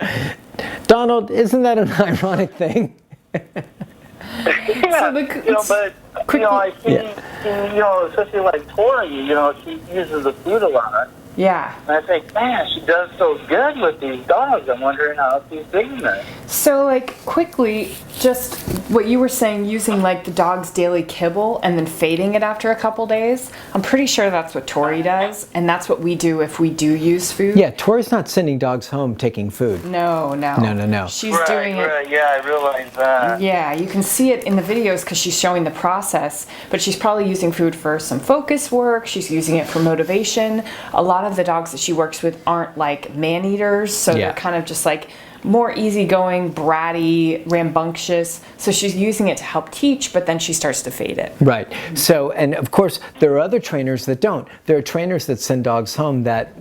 Donald, isn't that an ironic thing? Yeah, you know, but you know, I see, you know, especially like Tori, you know, she uses the food a lot. Yeah. And I think, man, she does so good with these dogs. I'm wondering how she's doing that. So, like, quickly, just what you were saying, using, like, the dog's daily kibble and then feeding it after a couple days, I'm pretty sure that's what Tori does, and that's what we do if we do use food. Yeah, Tori's not sending dogs home taking food. No. No. She's doing it. Right, yeah, I realize that. Yeah, you can see it in the videos because she's showing the process, but she's probably using food for some focus work. She's using it for motivation. A lot of the dogs that she works with aren't like man-eaters, so they're kind of just like more easygoing, bratty, rambunctious. So she's using it to help teach, but then she starts to fade it. Right. So, and of course, there are other trainers that don't. There are trainers that send dogs home that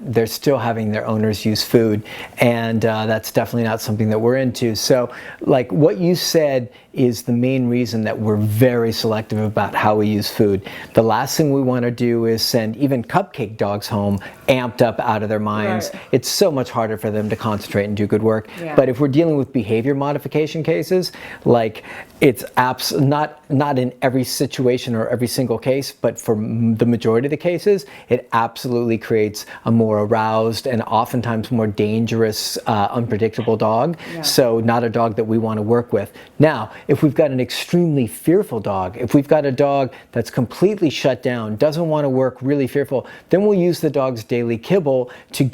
they're still having their owners use food, and that's definitely not something that we're into. So, like what you said is the main reason that we're very selective about how we use food. The last thing we want to do is send even cupcake dogs home amped up out of their minds. Right. It's so much harder for them to concentrate and do good work. Yeah. But if we're dealing with behavior modification cases, like it's not in every situation or every single case, but for the majority of the cases, it absolutely creates a more aroused and oftentimes more dangerous, unpredictable dog. Yeah. So not a dog that we want to work with. Now, if we've got an extremely fearful dog, if we've got a dog that's completely shut down, doesn't want to work, really fearful, then we'll use the dog's daily kibble to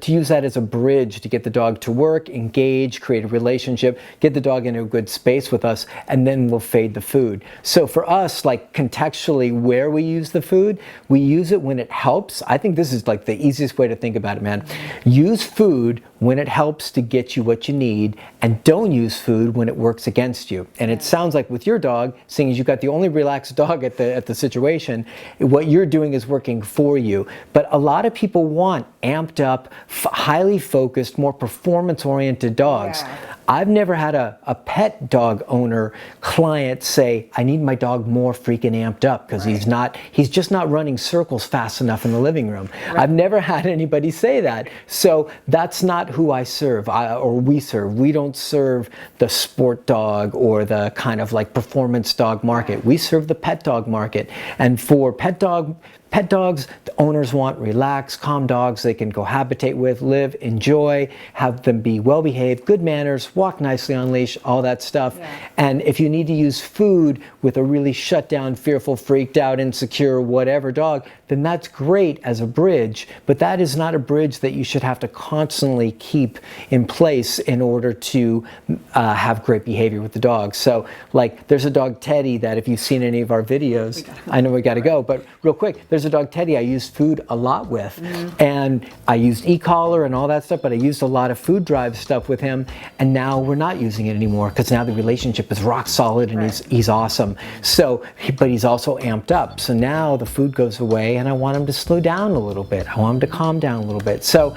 use that as a bridge to get the dog to work, engage, create a relationship, get the dog into a good space with us, and then we'll fade the food. So for us, like contextually where we use the food, we use it when it helps. I think this is like the easiest way to think about it, man. Use food when it helps to get you what you need, and don't use food when it works against you. And it sounds like with your dog, seeing as you've got the only relaxed dog at the situation, what you're doing is working for you. But a lot of people want amped up, highly focused, more performance-oriented dogs. Yeah. I've never had a pet dog owner client say, I need my dog more freaking amped up because he's just not running circles fast enough in the living room. Right. I've never had anybody say that. So that's not who I serve or we serve. We don't serve the sport dog or the kind of like performance dog market. We serve the pet dog market. And for pet dogs, the owners want relaxed, calm dogs they can cohabitate with, live, enjoy, have them be well-behaved, good manners, walk nicely on leash, all that stuff. Yeah. And if you need to use food with a really shut down, fearful, freaked out, insecure, whatever dog, then that's great as a bridge, but that is not a bridge that you should have to constantly keep in place in order to have great behavior with the dog. So like there's a dog Teddy that if you've seen any of our videos, I know we gotta go, but real quick, there's a dog Teddy I used food a lot with, and I used e-collar and all that stuff, but I used a lot of food drive stuff with him, and now we're not using it anymore because now the relationship is rock solid and he's awesome. So, but he's also amped up. So now the food goes away and I want him to slow down a little bit. I want him to calm down a little bit. So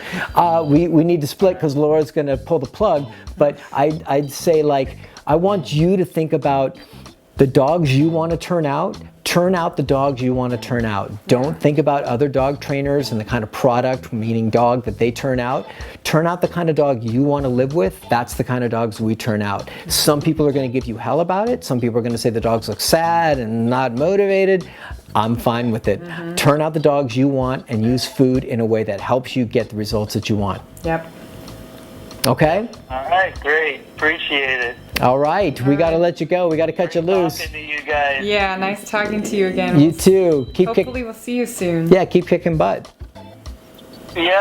we need to split because Laura's gonna pull the plug, but I'd say like, I want you to think about the dogs you want to turn out the dogs you want to turn out. Don't think about other dog trainers and the kind of product, meaning dog, that they turn out. Turn out the kind of dog you want to live with. That's the kind of dogs we turn out. Some people are going to give you hell about it. Some people are going to say the dogs look sad and not motivated. I'm fine with it. Turn out the dogs you want and use food in a way that helps you get the results that you want. Yep. Okay? All right, great. Appreciate it. All right. We got to let you go. We got to cut you loose. Talking to you guys. Yeah, nice talking to you again. You too. Hopefully we'll see you soon. Yeah, keep kicking butt. Yeah,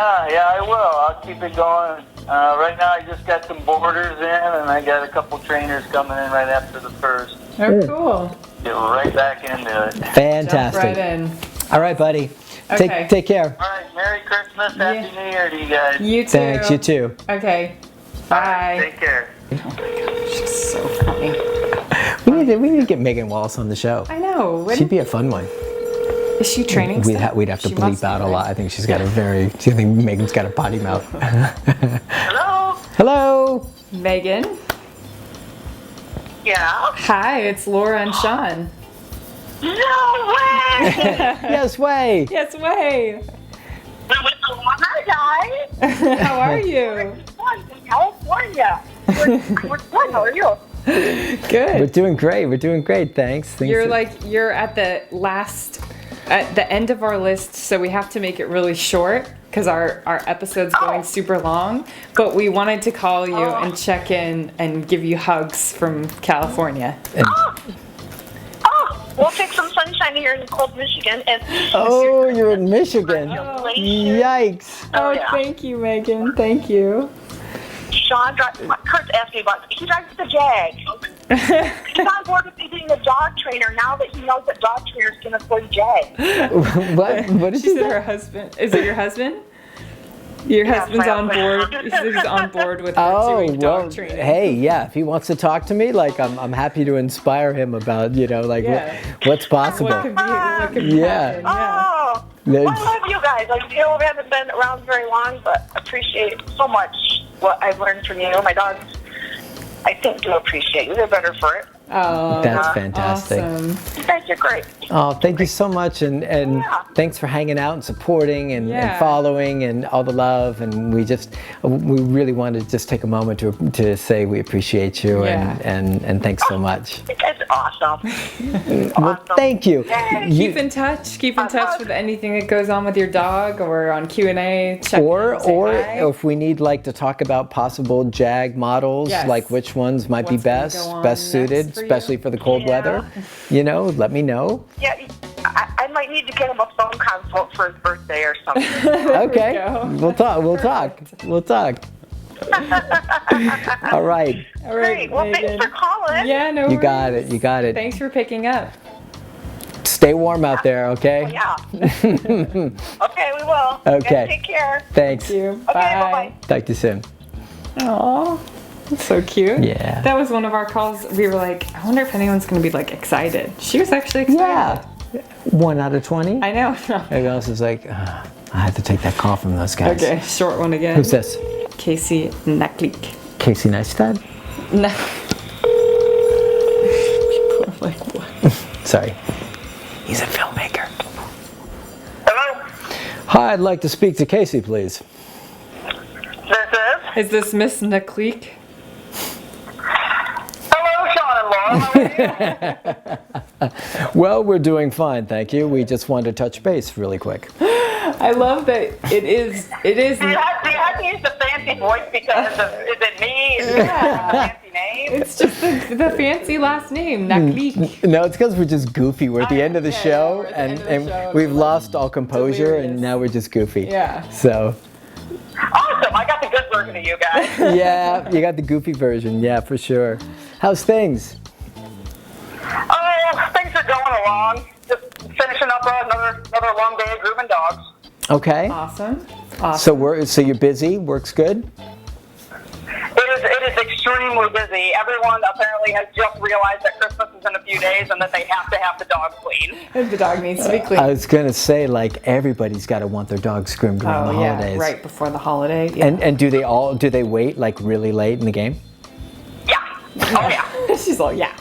I will. I'll keep it going. Right now, I just got some boarders in, and I got a couple trainers coming in right after the first. Oh, cool. Get right back into it. Fantastic. Jump right in. All right, buddy. Okay. Take care. All right, Merry Christmas, Happy New Year to you guys. You too. Thanks, you too. Okay. All right, Bye. take care. She's so funny. We need to get Megan Wallace on the show. I know. She'd be a fun one. Is she training? We'd have to She bleep must be, out a right? lot. I think she's got I think Megan's got a potty mouth. Hello? Hello. Megan. Yeah? Hi, it's Laura and Sean. No way! Yes, way. Yes, way. Hi, guys. How are you? In California. We're good. How are you? We're Good. doing great. We're doing great. Thanks. You're at the end of our list, so we have to make it really short because our episode's going super long. But we wanted to call you and check in and give you hugs from California. We'll take some sunshine here in cold Michigan. And Oh, you're in Michigan. Yikes. Oh, yeah. thank you, Megan. Thank you. Sean, Kurt's asked me about he drives the Jag. He's on board with me being a dog trainer now that he knows that dog trainers can afford Jag. What did She you said say? her husband. Is it your husband? Your husband's my on board. husband. He's on board with her Oh, doing well, dog training. hey, yeah, if he wants to talk to me, like, I'm happy to inspire him about, Yeah. what's possible. What could be Yeah. happen? Yeah. Oh, There's- I love you guys. We haven't been around very long, but appreciate so much what I've learned from you. My dogs, I think, do appreciate you. They're better for it. Oh, That's fantastic. awesome. You guys are great. Oh, thank you so much, and Yeah. thanks for hanging out and supporting and Yeah. following and all the love. And we really wanted to just take a moment to say we appreciate you Yeah. and thanks so much. You guys are awesome. Well, thank you. Yay. Keep in touch. Keep in touch with anything that goes on with your dog, or on Q&A. Check Or in, say hi. if we need to talk about possible Jag models, Yes. like which ones might be What's gonna best go on suited, next for you? especially for the cold weather. Let me know. Yeah, I might need to get him a phone consult for his birthday or something. Okay, go. we'll talk. All right, All right, Great. Well, Megan. thanks for calling. Yeah, no you worries. got it. Thanks for picking up. Stay warm out there, okay? Yeah. Okay, we will. You Okay. guys take care. Thanks. Thank you. Okay, Bye. bye-bye. Talk to you soon. Aw, that's so cute. Yeah. That was one of our calls. We were like, I wonder if anyone's going to be excited. She was actually excited. Yeah. 1 out of 20. I know. Everyone else is like, I have to take that call from those guys. Okay, short one again. Who's this? Casey Naklik. Casey Neistat? No. Like, what? Sorry. He's a filmmaker. Hello? Hi, I'd like to speak to Casey, please. This is? Is this Miss Naklik? Hello, Sean and Laura. How are you? Well, we're doing fine, thank you. We just wanted to touch base really quick. I love that it is. Do you have to use the fancy voice because is it me? Is it a fancy name? It's just the fancy last name, Naklik. No, it's because we're just goofy. We're at the end of the yeah, show, we're at the and, end of the and show. we've lost all composure, and Delirious. now we're just goofy. Yeah. So, Awesome. I got the good version of you guys. yeah, you got the goofy version. Yeah, for sure. How's things? Things are going along. Just finishing up another long day of grooming dogs. Okay. Awesome. So you're busy. Work's good. It is extremely busy. Everyone apparently has just realized that Christmas is in a few days and that they have to have the dog clean. The dog needs to be clean. I was gonna say, everybody's got to want their dogs groomed around the holidays. right before the holiday. Yeah. And do they wait really late in the game? Yeah. Oh yeah. She's all, yeah.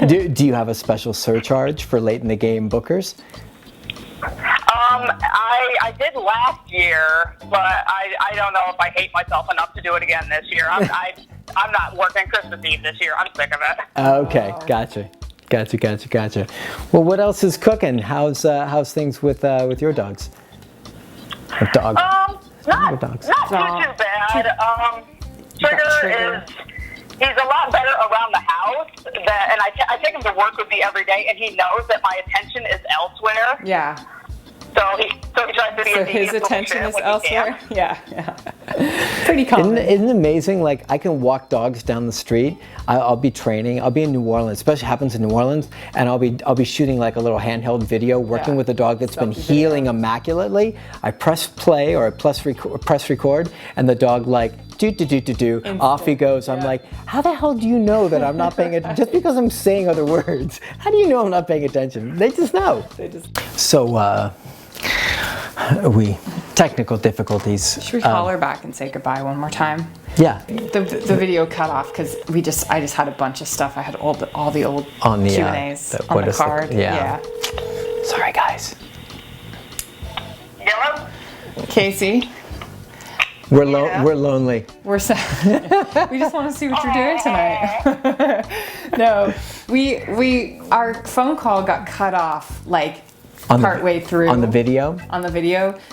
Do you have a special surcharge for late in the game bookers? I did last year, but I don't know if I hate myself enough to do it again this year. I'm not working Christmas Eve this year. I'm sick of it. Okay, gotcha. Well, what else is cooking? How's things with your dogs? Or dog? Not dogs. too bad. Trigger trigger. He's a lot better around the house, and I take him to work with me every day, and he knows that my attention is elsewhere. Yeah. So he tries to be So his attention is elsewhere? Yeah. Pretty common. Isn't it amazing? Like, I can walk dogs down the street. I'll be training. I'll be in New Orleans, especially happens in New Orleans, and I'll be shooting like a little handheld video, working with a dog that's been healing immaculately. I press play or I press record, and the dog like do. Off he goes. I'm like, how the hell do you know that I'm not paying attention? Just because I'm saying other words, how do you know I'm not paying attention? They just know. So. Technical difficulties. Should we call her back and say goodbye one more time? Yeah. The video cut off because I just had a bunch of stuff. I had all the old on the Q&As on the card. Yeah. Sorry, guys. Yellow? Casey. We're lonely. We're sad. We just want to see what you're doing tonight. No, our phone call got cut off like partway through on the video.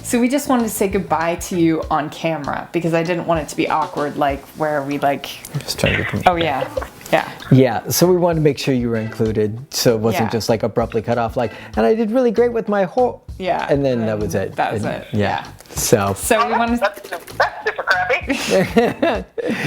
So we just wanted to say goodbye to you on camera because I didn't want it to be awkward, like where we like. I'm just trying to get them. Oh yeah. So we wanted to make sure you were included, so it wasn't just like abruptly cut off. Like, and I did really great with my whole. Yeah. And then that was it. That was it. Yeah. So we wanted. That's super crappy.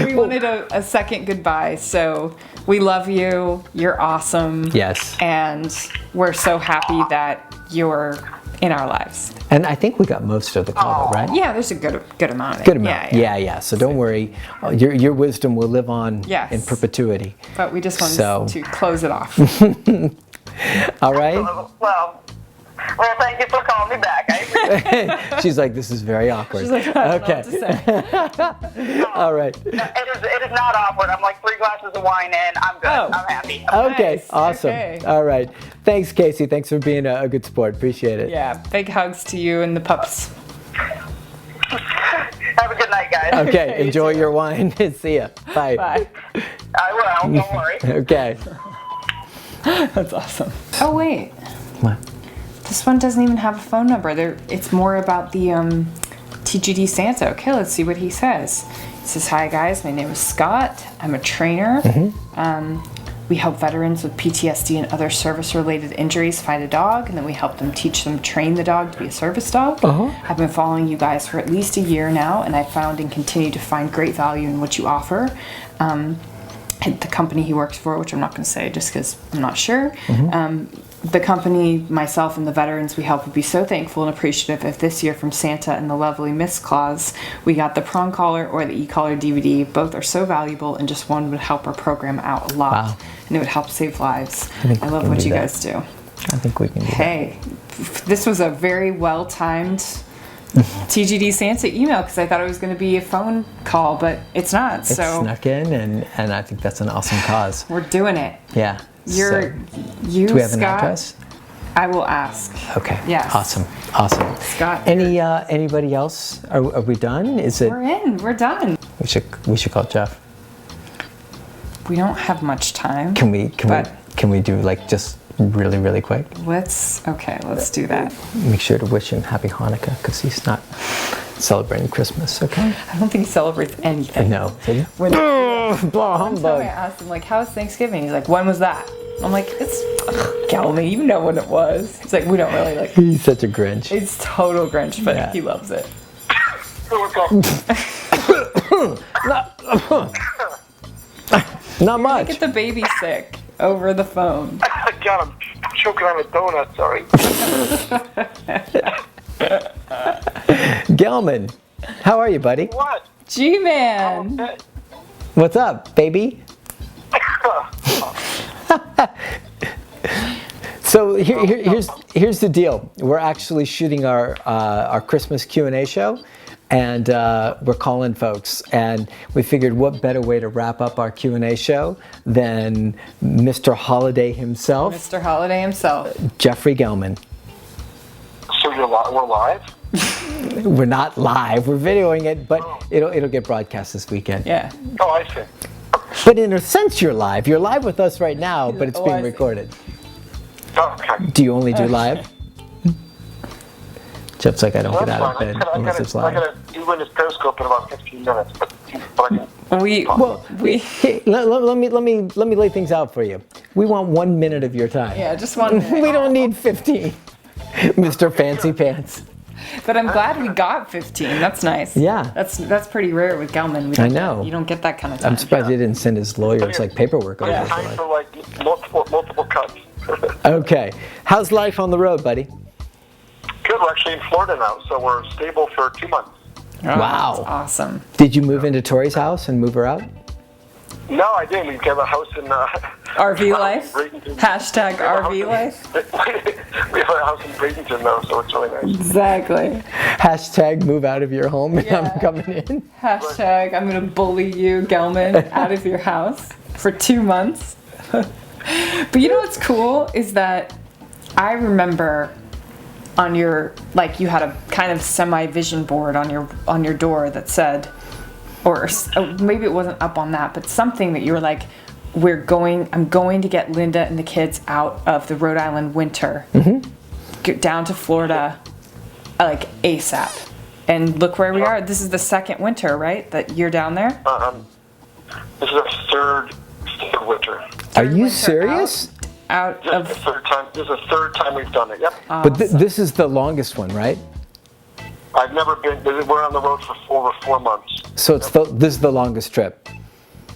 We wanted a second goodbye. So we love you. You're awesome. Yes. And we're so happy that you're in our lives. And I think we got most of the call, right? Yeah, there's a good amount of it. Good amount. Yeah. So don't worry. Your wisdom will live on in perpetuity. But we just wanted to close it off. All right. Well, thank you for calling me back. I appreciate it. She's like, this is very awkward. She's like, I don't know what to say. All right. It is not awkward. I'm like 3 glasses of wine in. I'm good. I'm happy. Okay, nice. awesome. Okay. All right. Thanks, Casey. Thanks for being a good sport. Appreciate it. Yeah, big hugs to you and the pups. Have a good night, guys. Okay, enjoy your wine. See ya. Bye. Bye. I will. Don't worry. Okay. That's awesome. Oh, wait. What? This one doesn't even have a phone number. It's more about the TGD Santa. Okay, let's see what he says. He says, hi guys, my name is Scott. I'm a trainer. We help veterans with PTSD and other service-related injuries find a dog, and then we help them teach them train the dog to be a service dog. I've been following you guys for at least a year now, and I found and continue to find great value in what you offer. The company he works for, which I'm not going to say just because I'm not sure. The company, myself, and the veterans we help would be so thankful and appreciative if this year from Santa and the lovely Miss Claus, we got the prong collar or the e-collar DVD. Both are so valuable, and just one would help our program out a lot. Wow. And it would help save lives. I love what you guys do. I think we can do that. Hey, this was a very well-timed TGD Santa email because I thought it was going to be a phone call, but it's not. It So snuck in, and I think that's an awesome cause. we're doing it. Yeah. You, Do we have Scott, an address? I will ask. Okay. Yes. Awesome. Scott. Anybody else? Are we done? Is it? We're done. We should call Jeff. We don't have much time. Can we do like just really quick? Let's do that. Make sure to wish him happy Hanukkah because he's not celebrating Christmas. Okay. I don't think he celebrates anything. No. One time I Humbug. asked him like, "How's Thanksgiving?" He's like, "When was that?" I'm like, "It's Calvin. You know when it was." He's like, "We don't really like." He's such a Grinch. It's total Grinch, but Yeah. he loves it. Not much. Get the baby sick over the phone. God, I'm choking on a donut, sorry. Gelman, how are you, buddy? What? G-Man. What's up, baby? So here's the deal. We're actually shooting our Christmas Q&A show, and we're calling folks. And we figured, what better way to wrap up our Q&A show than Mr. Holiday himself, Mr. Holiday himself. Jeffrey Gelman. So we're live? We're not live. We're videoing it, but it'll get broadcast this weekend. Yeah. Oh, I see. But in a sense, you're live. You're live with us right now, but it's Oh, I being see. recorded. Okay. Do you only do live? Jeff's like, I don't Well, get out of that's bed fine. unless it's I live. gotta do in this Periscope in about 15 minutes. But But let me lay things out for you. We want 1 minute of your time. Yeah, just 1 minute. We don't need 15, Mr. Fancy Pants. But I'm glad we got 15. That's nice. Yeah. That's pretty rare with Gelman. I know. You don't get that kind of time. I'm surprised he didn't send his lawyers like paperwork over. I have time for like multiple cuts. Okay. How's life on the road, buddy? Good. We're actually in Florida now, so we're stable for 2 months. Oh, Wow. That's awesome. Did you move into Tori's house and move her out? No, I didn't. We have a house in RV life? Hashtag RV life? We have a house in Bradenton, though, so it's really nice. Exactly. Hashtag move out of your home and I'm coming in. Hashtag I'm going to bully you, Gelman, out of your house for 2 months. But you know what's cool is that I remember on your, like, you had a kind of semi-vision board on your door that said, or maybe it wasn't up on that, but something that you were like, I'm going to get Linda and the kids out of the Rhode Island winter, get down to Florida, like ASAP. And look where we are. This is the second winter, right? That you're down there? This is our third winter. Are you serious? Out of the third time. This is the third time we've done it. Yep. But this is the longest one, right? I've never been. We're on the road for over 4 months. So this is the longest trip.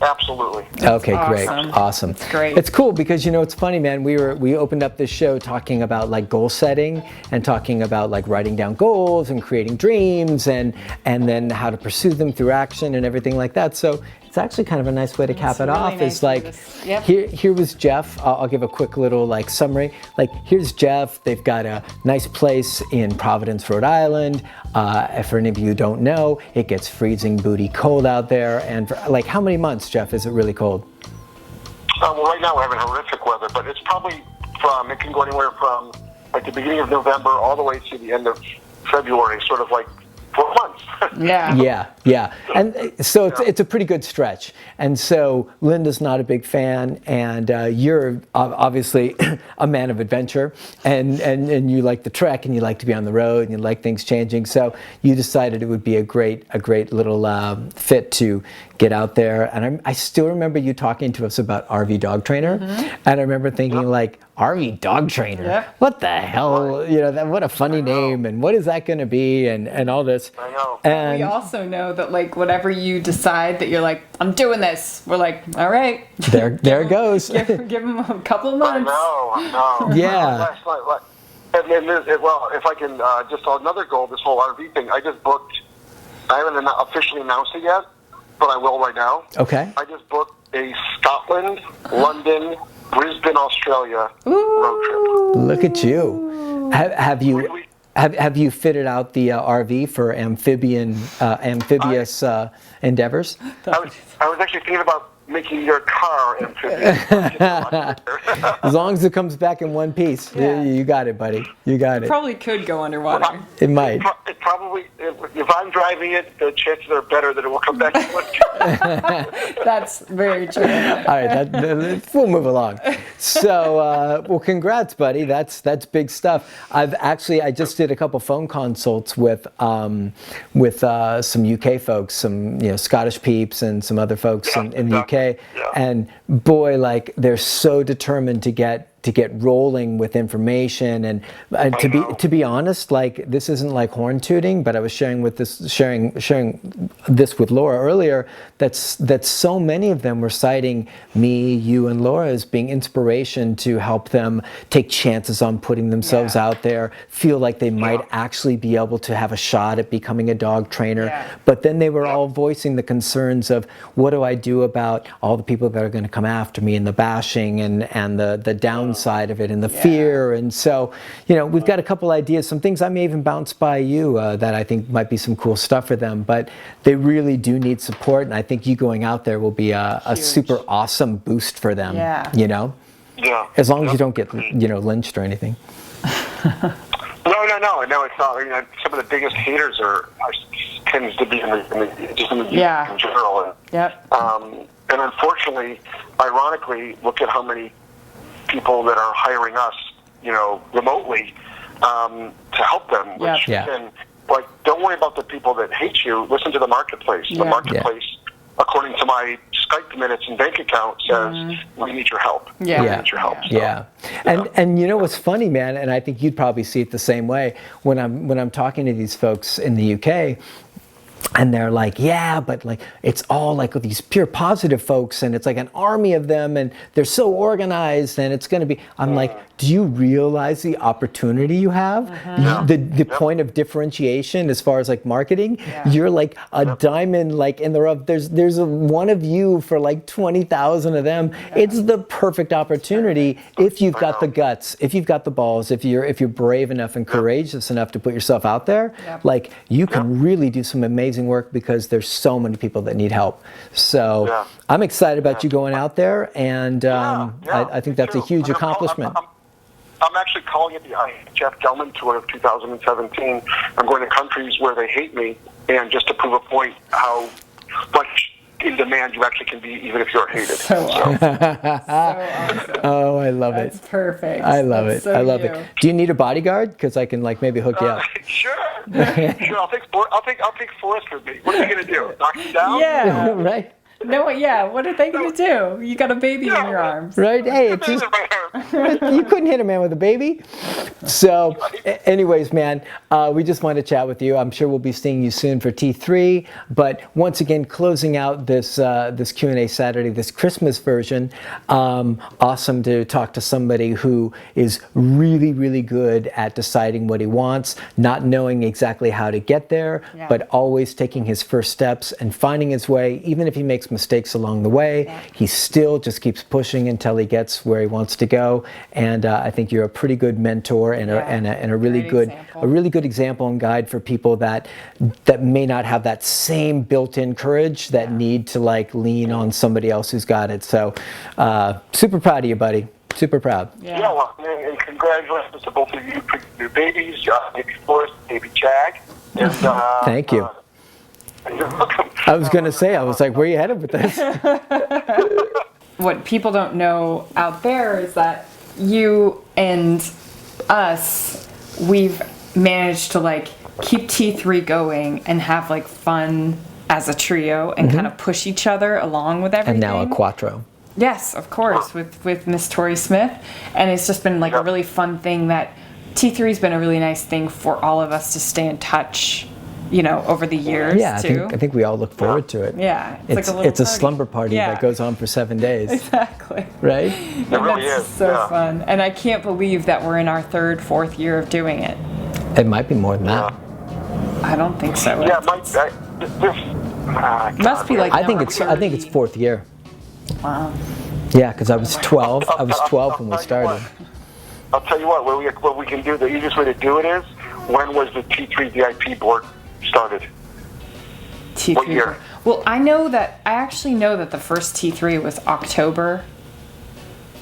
Absolutely. Okay, great, awesome. It's great. It's cool because it's funny, man. We opened up this show talking about like goal setting and talking about like writing down goals and creating dreams and then how to pursue them through action and everything like that. So it's actually kind of a nice way to cap it off. It's like here was Jeff. I'll give a quick little like summary. Like here's Jeff. They've got a nice place in Providence, Rhode Island. For any of you who don't know, it gets freezing booty cold out there. And for, like how many months, Jeff, is it really cold? Well, right now we're having horrific weather, but it's probably it can go anywhere from like the beginning of November all the way to the end of February, sort of like 4 months. Yeah. And so it's a pretty good stretch. And so Linda's not a big fan, and you're obviously a man of adventure, and you like the trek, and you like to be on the road, and you like things changing. So you decided it would be a great little fit to get out there. And I still remember you talking to us about RV Dog Trainer, and I remember thinking like, RV Dog Trainer? What the hell? What a funny name, and what is that going to be, and all this. I know. And we also know that like whatever you decide that you're like, I'm doing this, we're like, all right. There it goes. Give them a couple of months. I know. Yeah. Well, if I can, just another goal, this whole RV thing, I just booked, I haven't officially announced it yet, but I will right now. Okay. I just booked a Scotland, London, Brisbane, Australia road trip. Look at you. Have you fitted out the RV for amphibious endeavors? I was actually thinking about making your car amphibious. As long as it comes back in one piece. You got it, buddy. You got it. Probably could go underwater. It might. It probably, if I'm driving it, the chances are better that it will come back in one piece. That's very true. All right, we'll move along. So, well, congrats, buddy. That's big stuff. I just did a couple phone consults with some UK folks, some Scottish peeps, and some other folks in the UK. And boy, like they're so determined to get rolling with information, and to be honest, like this isn't like horn tooting, but I was sharing this with Laura earlier, that so many of them were citing me, you, and Laura as being inspiration to help them take chances on putting themselves out there, feel like they might actually be able to have a shot at becoming a dog trainer. But then they were all voicing the concerns of, what do I do about all the people that are going to come after me, and the bashing and the downside of it, and the fear. And so, we've got a couple ideas, some things I may even bounce by you that I think might be some cool stuff for them, but they really do need support, and I think you going out there will be a super awesome boost for them. As long as you don't get lynched or anything. No, it's not. Some of the biggest haters tends to be in general. And unfortunately, ironically, look at how many people that are hiring us, remotely, to help them. Which, and, don't worry about the people that hate you. Listen to the marketplace. The marketplace according to my Skype minutes and bank account, says we need your help. Yeah. We need your help. So, Yeah. And you know what's funny, man, and I think you'd probably see it the same way when I'm talking to these folks in the UK. And they're like, yeah, but like it's all like with these pure positive folks, and it's like an army of them, and they're so organized, and it's going to be. I'm like, do you realize the opportunity you have? The point of differentiation as far as like marketing, you're like a diamond, like in the rough. There's one of you for like 20,000 of them. It's the perfect opportunity if you've got the guts, if you've got the balls, if you're brave enough and courageous enough to put yourself out there. Like you can really do some amazing work because there's so many people that need help. So I'm excited about you going out there, and I think that's a huge accomplishment. I'm actually calling it the Jeff Gelman Tour of 2017. I'm going to countries where they hate me, and just to prove a point how much in demand you actually can be, even if you're hated. So awesome. So awesome. Oh, I love That's it. perfect. I love it. So I love it. Do you need a bodyguard? Because I can like maybe hook you up. Sure. I'll take Forrest with me. What are you gonna do? Knock you down? Yeah. Right. No, what are they going to do? You got a baby in your arms. Right? Hey, it's just, you couldn't hit a man with a baby. So, anyways, man, we just wanted to chat with you. I'm sure we'll be seeing you soon for T3. But once again, closing out this this Q&A Saturday, this Christmas version, awesome to talk to somebody who is really, really good at deciding what he wants, not knowing exactly how to get there, but always taking his first steps and finding his way, even if he makes mistakes along the way, he still just keeps pushing until he gets where he wants to go. And I think you're a pretty good mentor and a really good example and guide for people that may not have that same built-in courage that need to like lean on somebody else who's got it. So super proud of you, buddy. Super proud. Yeah, well, and congratulations to both of you for your new babies, baby Forrest, baby Jag. And, thank you. You're welcome. I was going to say, I was like, where are you headed with this? What people don't know out there is that you and us, we've managed to like keep T3 going and have like fun as a trio and kind of push each other along with everything. And now a quattro. Yes, of course, with Miss Tori Smith. And it's just been like a really fun thing that T3's been a really nice thing for all of us to stay in touch, you know, over the years too. I think we all look forward to it. Yeah. It's like a little it's a slumber party that goes on for 7 days. Exactly. Right? It really is. So fun. And I can't believe that we're in our 3rd, 4th year of doing it. It might be more than that. I don't think so. Yeah, it must be like I think it's 4th year. Wow. Yeah, because I was 12. I was 12 when we started. I'll tell you what we can do. The easiest way to do it is, when was the T3 VIP board started? T3. What year? Well, I actually know that the first T3 was October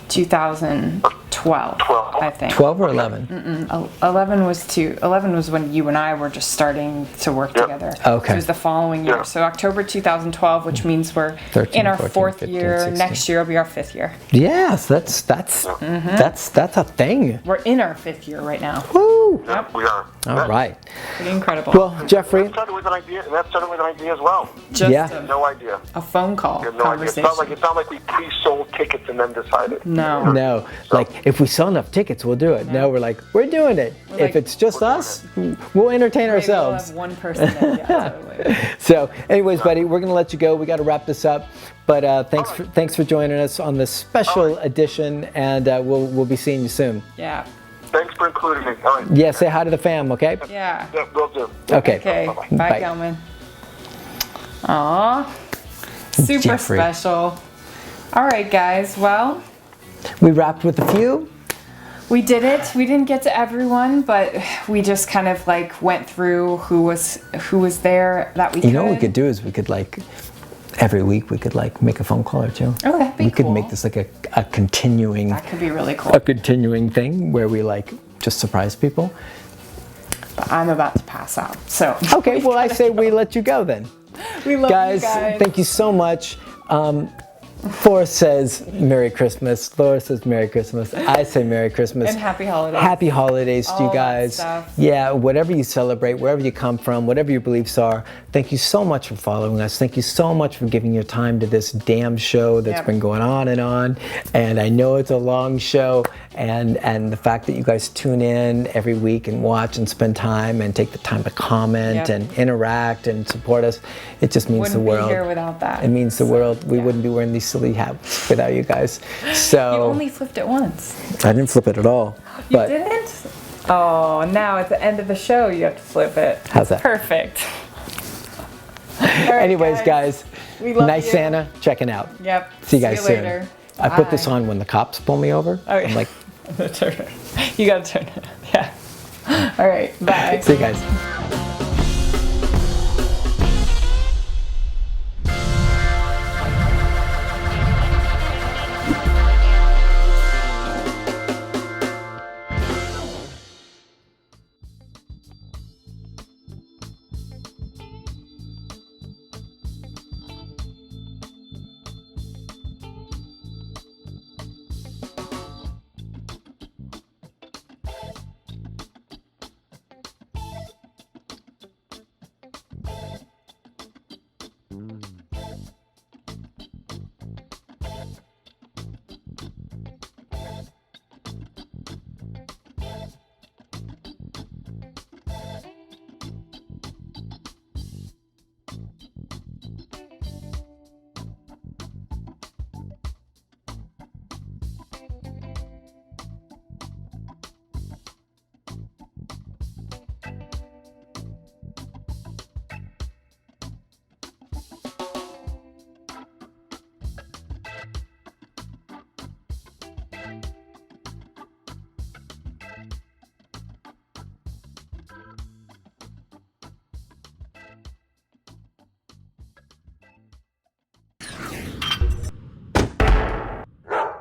2012, I think. 12 or 11? 11 was when you and I were just starting to work together. Okay. So it was the following year. So October 2012, which means we're 13, in our 14, 4th 15, year. 16. Next year will be our 5th year. Yes, that's a thing. We're in our 5th year right now. Woo! Yep, we are. All right. Pretty incredible. Well, Jeffrey. That started with an idea as well. Just No idea. a phone call You have no idea. conversation. It's not like we pre-sold tickets and then decided. No. Like, if we sell enough tickets, we'll do it. No, we're like, we're doing it. If it's just us, we'll entertain ourselves. We'll have one person there. Yeah, totally. So, anyways, buddy, we're gonna let you go. We got to wrap this up. But thanks for joining us on this special edition, and we'll be seeing you soon. Yeah. Thanks for including me. All right. Yeah, say hi to the fam, okay? Yeah. Yeah, will do. Okay. Okay. Bye-bye. Bye, Bye. Gelman. Aw. Super Jeffrey. special. All right, guys. Well, We wrapped with a few. we did it. We didn't get to everyone, but we just kind of like went through who was there that we could. You know what we could do is we could like every week we could like make a phone call or two. Oh, that'd be We could cool. make this like a continuing That could be really cool. a continuing thing where we like just surprise people. But I'm about to pass out. So Okay, well I say we let you go then. we love Guys, you guys. thank you so much. Forrest says Merry Christmas. Laura says Merry Christmas. I say Merry Christmas. And Happy Holidays. Happy Holidays to you All that guys. stuff. Yeah, whatever you celebrate, wherever you come from, whatever your beliefs are, thank you so much for following us. Thank you so much for giving your time to this damn show that's been going on. And I know it's a long show. And the fact that you guys tune in every week and watch and spend time and take the time to comment and interact and support us, it just means the world. Wouldn't be here without that. It means the world. We wouldn't be wearing these silly hats without you guys. So you only flipped it once. I didn't flip it at all. You didn't? Oh, now at the end of the show you have to flip it. How's that? Perfect. Anyways, guys, we love nice you. Santa checking out. Yep. See you guys soon. Later. I put this on when the cops pull me over. Okay. I'm like, you gotta turn it. Yeah. All right. Bye. See you guys. Mm.